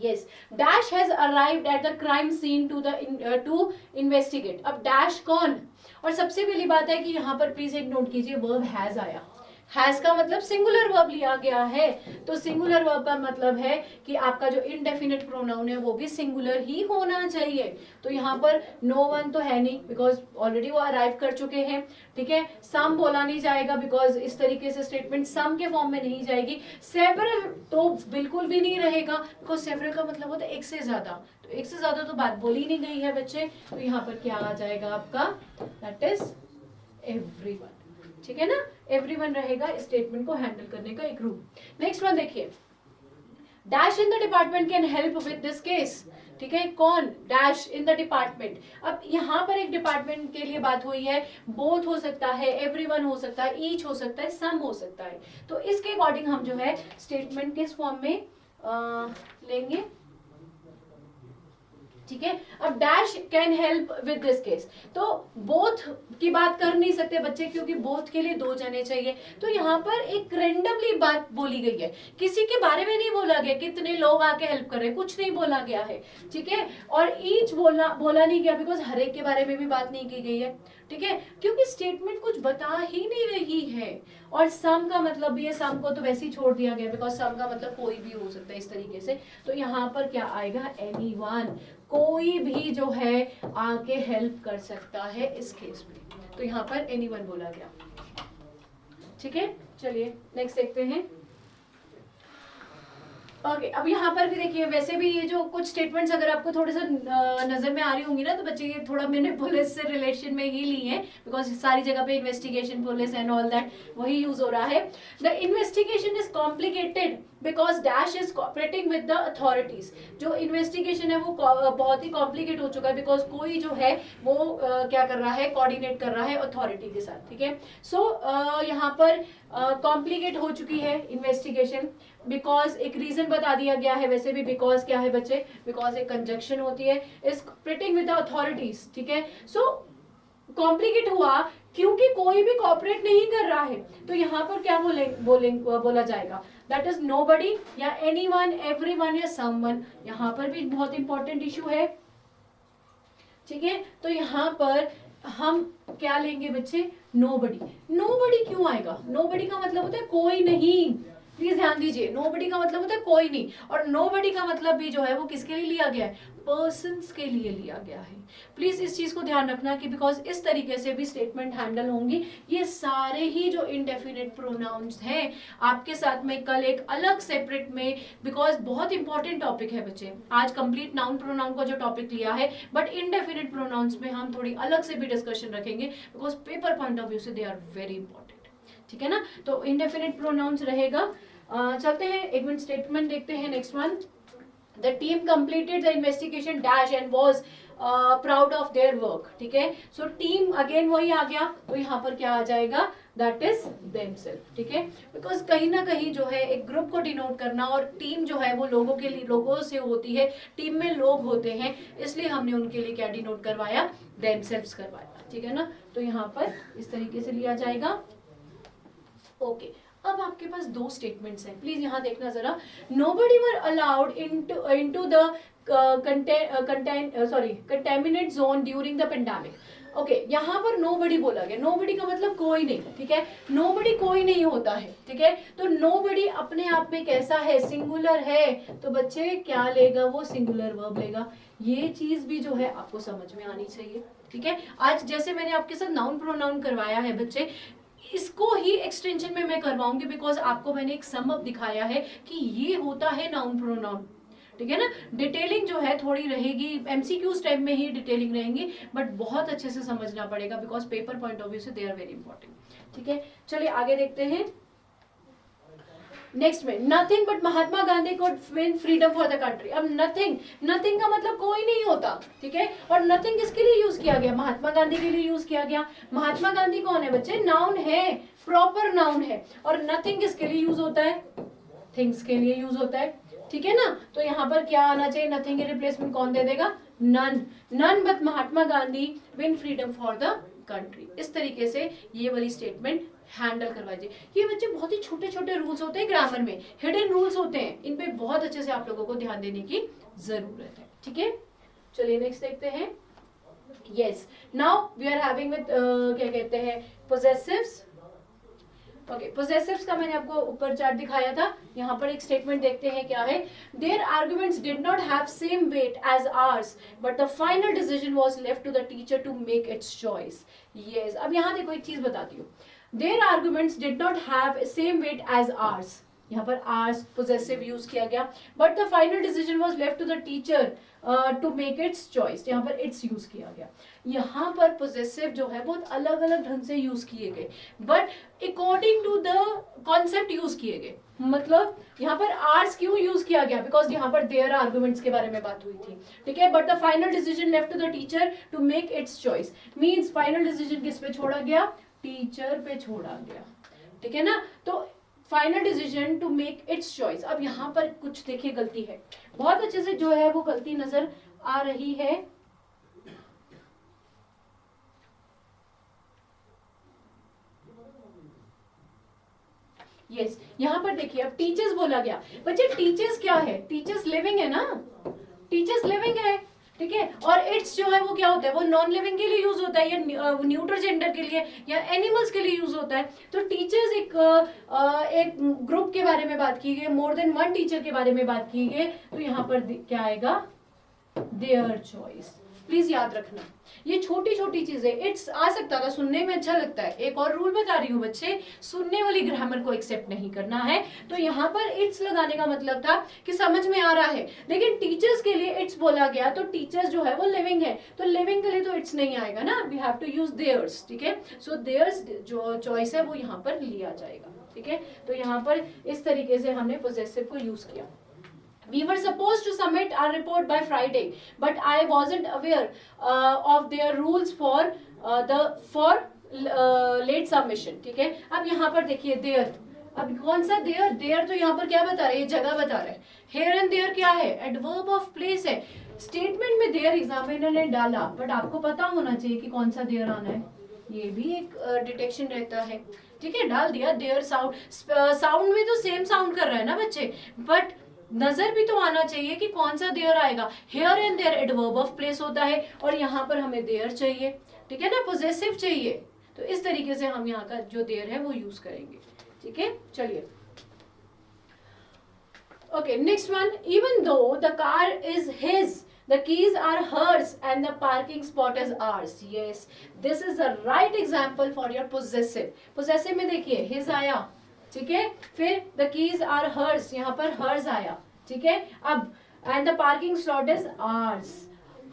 S1: Yes, dash has arrived at the crime scene to investigate. अब डैश कौन? और सबसे पहली बात है कि यहाँ पर प्लीज एक नोट कीजिए, वर्ब हैज आया। हैज का मतलब सिंगुलर वर्ब लिया गया है, तो सिंगुलर वर्ब का मतलब है कि आपका जो इनडेफिनिट प्रोनाउन है वो भी सिंगुलर ही होना चाहिए। तो यहाँ पर नो वन तो है नहीं, बिकॉज ऑलरेडी वो अराइव कर चुके हैं, ठीक है। सम बोला नहीं जाएगा, बिकॉज इस तरीके से स्टेटमेंट सम के फॉर्म में नहीं जाएगी। सेवरल तो बिल्कुल भी नहीं रहेगा, बिकॉज सेवरल का मतलब होता है एक से ज्यादा, तो एक से ज्यादा तो बात बोली नहीं गई है बच्चे। तो यहाँ पर क्या आ जाएगा आपका? दैट इज एवरीवन, ठीक है ना। एवरीवन रहेगा स्टेटमेंट को हैंडल करने का एक रूल। नेक्स्ट वन देखिए, dash in the department can help with this case, ठीक है। कौन? Dash in the department. अब यहाँ पर एक डिपार्टमेंट के लिए बात हुई है, बोथ हो सकता है, एवरीवन हो सकता है, ईच हो सकता है, सम हो सकता है। तो इसके अकॉर्डिंग हम जो है स्टेटमेंट किस फॉर्म में लेंगे, ठीक है। अब dash can help with this case, तो बोथ की बात कर नहीं सकते बच्चे, क्योंकि बोथ के लिए दो जने चाहिए। तो यहाँ पर एक रेंडमली बात बोली गई है, किसी के बारे में नहीं बोला गया कितने लोग आके हेल्प कर रहे हैं, कुछ नहीं बोला गया है, ठीक है। और ईच बोला नहीं गया, बिकॉज हर एक के बारे में भी बात नहीं की गई है, ठीक है, क्योंकि स्टेटमेंट कुछ बता ही नहीं रही है। और सम का मतलब भी है, सम को तो वैसे ही छोड़ दिया गया, बिकॉज सम का मतलब कोई भी हो सकता है इस तरीके से। तो यहाँ पर क्या आएगा? एनीवन, कोई भी जो है आके हेल्प कर सकता है इस केस में। तो यहाँ पर एनीवन बोला गया, ठीक है। चलिए नेक्स्ट देखते हैं। ओके, अब यहाँ पर भी देखिए, वैसे भी ये जो कुछ स्टेटमेंट्स अगर आपको थोड़े सा नजर में आ रही होंगी ना, तो बच्चे ये थोड़ा मैंने पुलिस से रिलेशन में ही ली है, बिकॉज सारी जगह पे investigation, police and all that वही यूज हो रहा है। The investigation is complicated because dash is cooperating with the authorities. जो इन्वेस्टिगेशन है वो बहुत ही कॉम्प्लिकेट हो चुका है, बिकॉज कोई जो है वो क्या कर रहा है? कोऑर्डिनेट कर रहा है अथॉरिटी के साथ, ठीक है। सो यहाँ पर कॉम्प्लिकेट हो चुकी है इन्वेस्टिगेशन, बिकॉज एक रीजन बता दिया गया है। वैसे भी बिकॉज क्या है बच्चे? बिकॉज एक कंजक्शन होती है, is cooperating with the authorities, ठीक है। सो कॉम्प्लिकेट हुआ क्योंकि कोई भी कोऑपरेट नहीं कर रहा है। तो यहाँ पर क्या बोला जाएगा? दैट इज नोबडी या एनीवन, एवरीवन या समवन। यहाँ पर भी बहुत इंपॉर्टेंट इशू है, ठीक है। तो यहाँ पर हम क्या लेंगे बच्चे? नोबडी। नोबडी क्यों आएगा? नोबडी का मतलब होता है कोई नहीं, प्लीज ध्यान दीजिए। नोबडी का मतलब होता है कोई नहीं, और नोबडी का मतलब भी जो है वो किसके लिए लिया गया है? पर्सन्स के लिए लिया गया है। प्लीज इस चीज को ध्यान रखना कि बिकॉज इस तरीके से भी स्टेटमेंट हैंडल होंगी। ये सारे ही जो इनडेफिनिट प्रोनाउंस हैं आपके साथ में कल एक अलग सेपरेट में, बिकॉज बहुत इंपॉर्टेंट टॉपिक है बच्चे। आज कंप्लीट नाउन प्रोनाउन का जो टॉपिक लिया है, बट इनडेफिनिट प्रोनाउंस में हम थोड़ी अलग से भी डिस्कशन रखेंगे, because paper point of view से दे आर वेरी इंपॉर्टेंट, ठीक है ना। तो इनडेफिनिट प्रोनाउंस रहेगा। चलते हैं एक मिनट, स्टेटमेंट देखते हैं। Next one, the team completed the investigation dash and was proud of their work, ठीक है। सो टीम अगेन वही आ गया, तो यहाँ पर क्या आ जाएगा? दैट इज देमसेल्फ, ठीक है। बिकॉज कहीं ना कहीं जो है एक ग्रुप को डिनोट करना, और टीम जो है वो लोगों के लिए, लोगों से होती है, टीम में लोग होते हैं, इसलिए हमने उनके लिए क्या डिनोट करवाया? देमसेल्व्स करवाया, ठीक है ना। तो यहाँ पर इस तरीके से लिया जाएगा। ओके, अब आपके पास दो स्टेटमेंट्स हैं, प्लीज यहाँ देखना जरा। Nobody were allowed into the contaminate zone during the pandemic. Okay, यहाँ पर नोबडी बोला गया। नोबडी का मतलब कोई नहीं, ठीक है। नोबडी कोई नहीं होता है, ठीक है। तो नोबडी अपने आप में कैसा है? सिंगुलर है, तो बच्चे क्या लेगा? वो सिंगुलर वर्ब लेगा। ये चीज भी जो है आपको समझ में आनी चाहिए, ठीक है। आज जैसे मैंने आपके साथ नाउन प्रोनाउन करवाया है बच्चे, इसको ही एक्सटेंशन में मैं करवाऊंगी, बिकॉज आपको मैंने एक सम अप दिखाया है कि ये होता है नाउन प्रोनाउन, ठीक है ना। डिटेलिंग जो है थोड़ी रहेगी, एमसीक्यूज टाइप में ही डिटेलिंग रहेंगी, बट बहुत अच्छे से समझना पड़ेगा, because paper point of view से दे आर वेरी इंपॉर्टेंट, ठीक है। चलिए आगे देखते हैं। नेक्स्ट में nothing but Mahatma Gandhi could win freedom for the country. अब नथिंग, नथिंग का मतलब कोई नहीं होता, ठीक है, और नथिंग किसके लिए यूज किया गया, महात्मा गांधी के लिए यूज किया गया। महात्मा गांधी कौन है बच्चे, नाउन है, प्रॉपर नाउन है, और नथिंग किसके लिए यूज होता है, थिंग्स के लिए यूज होता है, ठीक है ना। तो यहाँ पर क्या आना चाहिए, नथिंग के रिप्लेसमेंट कौन दे देगा, none, none but Mahatma Gandhi win freedom for the country. इस तरीके से ये वाली स्टेटमेंट हैंडल करवाइए। ये बच्चे बहुत ही छोटे छोटे रूल्स होते हैं ग्रामर में, हिडन रूल्स होते हैं, इन पे बहुत अच्छे से आप लोगों को ध्यान देने की जरूरत है, ठीक है। चलिए नेक्स्ट देखते हैं। Yes, now we are having with क्या कहते हैं, पोजेसिव्स। ओके, पोजेसिव्स का मैंने आपको ऊपर चार्ट दिखाया था, यहाँ पर एक स्टेटमेंट देखते हैं क्या है। Their arguments did not have same weight as ours but the final decision was left to the teacher to make its choice. Yes, अब यहाँ देखो एक चीज बताती हूँ, their arguments did not have same weight as ours, यहाँ पर ours possessive use किया गया, but the final decision was left to the teacher to make its choice, यहाँ पर इट्स यूज किया गया। यहाँ पर पोजेसिव जो है बहुत अलग अलग ढंग से यूज किए गए, but according to the concept use किए गए। मतलब यहाँ पर आर्स क्यों यूज किया गया, बिकॉज यहाँ पर देयर आर्गुमेंट्स के बारे में बात हुई थी, ठीक है। But the final decision left to the teacher to make its choice, means final decision किस पे छोड़ा गया, टीचर पे छोड़ा गया, ठीक है ना। तो final decision to make its choice. अब यहाँ पर कुछ देखिए गलती है, बहुत अच्छे से जो है वो गलती नजर आ रही है। यस, यहाँ पर देखिए अब टीचर्स बोला गया, बच्चे टीचर्स क्या है, टीचर्स लिविंग है ना, टीचर्स लिविंग है, ठीक है। और इट्स जो है वो क्या होता है, वो नॉन लिविंग के लिए यूज होता है, या न्यूट्रल जेंडर के लिए या एनिमल्स के लिए यूज होता है। तो टीचर्स एक ग्रुप के बारे में बात की गई, मोर देन वन टीचर के बारे में बात की गई, तो यहाँ पर क्या आएगा, देयर चॉइस। प्लीज याद रखना, ये छोटी छोटी चीजें, इट्स आ सकता था, सुनने में अच्छा लगता है। एक और रूल बता रही हूँ बच्चे, सुनने वाली ग्रामर को एक्सेप्ट नहीं करना है। तो यहाँ पर इट्स लगाने का मतलब था कि समझ में आ रहा है, लेकिन टीचर्स के लिए इट्स बोला गया, तो टीचर्स जो है वो लिविंग है, तो लिविंग के लिए तो इट्स नहीं आएगा ना, we have to use theirs, ठीक है। सो देयर्स जो चॉइस है वो यहाँ पर लिया जाएगा, ठीक है। तो यहाँ पर इस तरीके से हमने पोजेसिव को यूज किया। We were supposed to submit our report by Friday, but I wasn't aware of their rules for late submission, ठीक है। अब यहाँ पर देखिए देयर, अब कौन सा देयर, देयर तो यहाँ पर क्या बता रहे हैं, जगह बता रहे हैं। हेयर एंड देयर क्या है, एडवर्ब ऑफ प्लेस है। स्टेटमेंट में देयर एग्जामिनर ने डाला, बट आपको पता होना चाहिए कि कौन सा देयर आना है, ये भी एक डिटेक्शन रहता है, ठीक है। डाल दिया देयर, साउंड में तो सेम साउंड कर रहा है ना बच्चे, बट नजर भी तो आना चाहिए कि कौन सा देयर आएगा। Here and there adverb of place होता है, और यहाँ पर हमें देयर चाहिए, ठीक है ना, पोजेसिव चाहिए। तो इस तरीके से हम यहाँ का जो देयर है वो यूज करेंगे, ठीक है। चलिए okay, next one, even though the car is his, the keys are hers and the parking spot is ours. Yes, this is the right example for your possessive. Possessive में देखिए his आया, ठीक है, फिर the keys are hers, यहाँ पर hers आया, ठीक है। अब and the parking slot is ours.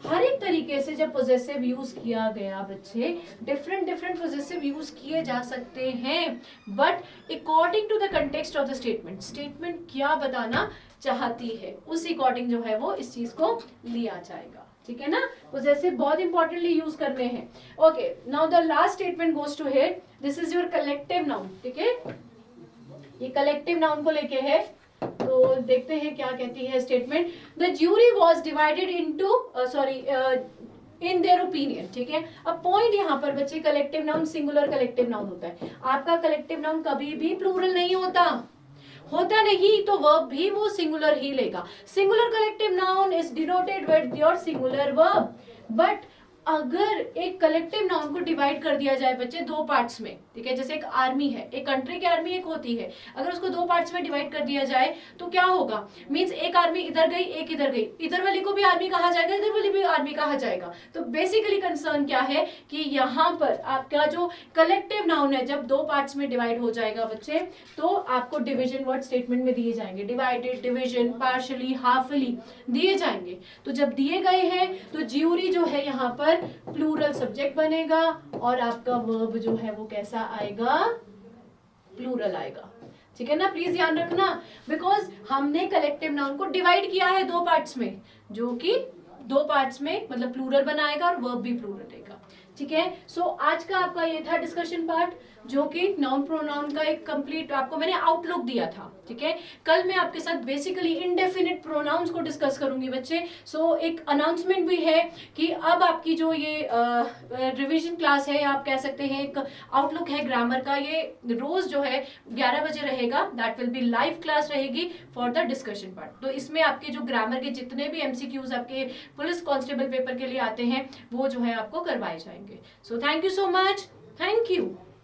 S1: हर एक तरीके से जब पोजेसिव यूज किया गया बच्चे, डिफरेंट डिफरेंट पोजेसिव यूज किए जा सकते हैं, but according to the context of the statement, statement क्या बताना चाहती है उस अकॉर्डिंग जो है वो इस चीज को लिया जाएगा, ठीक है ना। पोजेसिव बहुत इंपॉर्टेंटली यूज करने हैं। Okay, now the last statement goes to here, this is your collective noun, ठीक है, ये कलेक्टिव नाउन को लेके है। तो देखते हैं क्या कहती है statement. The jury was divided into in their opinion, ठीक है। अब पॉइंट यहाँ पर बच्चे, collective noun singular collective noun होता है, आपका कलेक्टिव नाउन कभी भी प्लूरल नहीं होता नहीं, तो वर्ब भी वो सिंगुलर ही लेगा। Singular collective noun is denoted with your singular verb, but अगर एक कलेक्टिव नाउन को डिवाइड कर दिया जाए बच्चे दो पार्ट्स में, ठीक है, जैसे एक आर्मी है, एक कंट्री की आर्मी एक होती है, अगर उसको दो पार्ट्स में डिवाइड कर दिया जाए तो क्या होगा, मींस एक आर्मी इधर गई, एक इधर गई, इधर वाली को भी आर्मी कहा जाएगा, इधर वाली भी आर्मी कहा जाएगा। तो बेसिकली कंसर्न क्या है कि यहाँ पर आपका जो कलेक्टिव नाउन है जब दो पार्ट्स में डिवाइड हो जाएगा बच्चे, तो आपको डिविजन वर्ड स्टेटमेंट में दिए जाएंगे, डिवाइडेड, डिविजन, पार्शली, हाफली दिए जाएंगे। तो जब दिए गए हैं तो ज्यूरी जो है यहाँ पर प्लूरल सब्जेक्ट बनेगा, और आपका वर्ब जो है वो कैसा आएगा, प्लूरल आएगा। ठीक है ना, प्लीज ध्यान रखना, बिकॉज हमने कलेक्टिव नाउन को डिवाइड किया है दो पार्ट्स में, जो कि दो पार्ट्स में मतलब प्लूरल बनाएगा और वर्ब भी प्लूरल रहेगा। ठीक है, सो आज का आपका ये था डिस्कशन पार्ट, जो कि नाउन प्रोनाउन का एक कंप्लीट आपको मैंने आउटलुक दिया था। ठीक है, कल मैं आपके साथ बेसिकली इंडेफिनिट प्रोनाउंस को डिस्कस करूंगी बच्चे। सो एक अनाउंसमेंट भी है कि अब आपकी जो ये रिवीजन क्लास है, आप कह सकते हैं एक आउटलुक है ग्रामर का, ये रोज जो है 11 बजे रहेगा, that will B live class रहेगी फॉर द डिस्कशन पार्ट। तो इसमें आपके जो ग्रामर के जितने भी एमसीक्यूज आपके पुलिस कांस्टेबल पेपर के लिए आते हैं वो जो है आपको करवाए जाएंगे। So thank you so much, thank you.